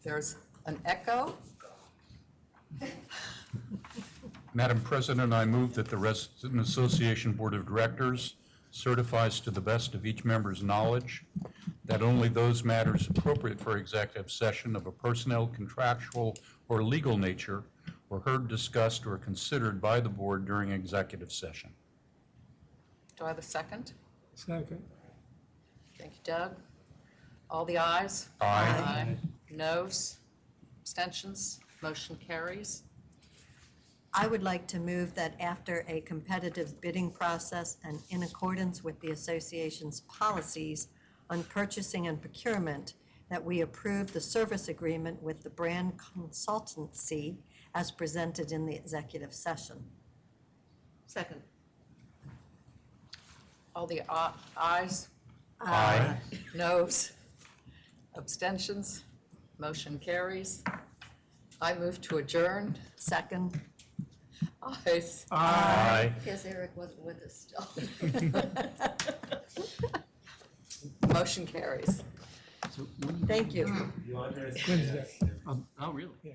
There's an echo. Madam President, I move that the Reston Association Board of Directors certifies to the best of each member's knowledge that only those matters appropriate for executive session of a personnel, contractual, or legal nature were heard, discussed, or considered by the board during executive session. Do I have a second? Second. Thank you, Doug. All the ayes? Aye. Noes? Abstentions? Motion carries. I would like to move that after a competitive bidding process and in accordance with the association's policies on purchasing and procurement, that we approve the service agreement with the brand consultancy as presented in the executive session. Second. All the ayes? Aye. Noes? Abstentions? Motion carries. I move to adjourn. Second. Ayes. Aye. Guess Eric wasn't with us still. Motion carries. Thank you. Wednesday. Oh, really? Yeah.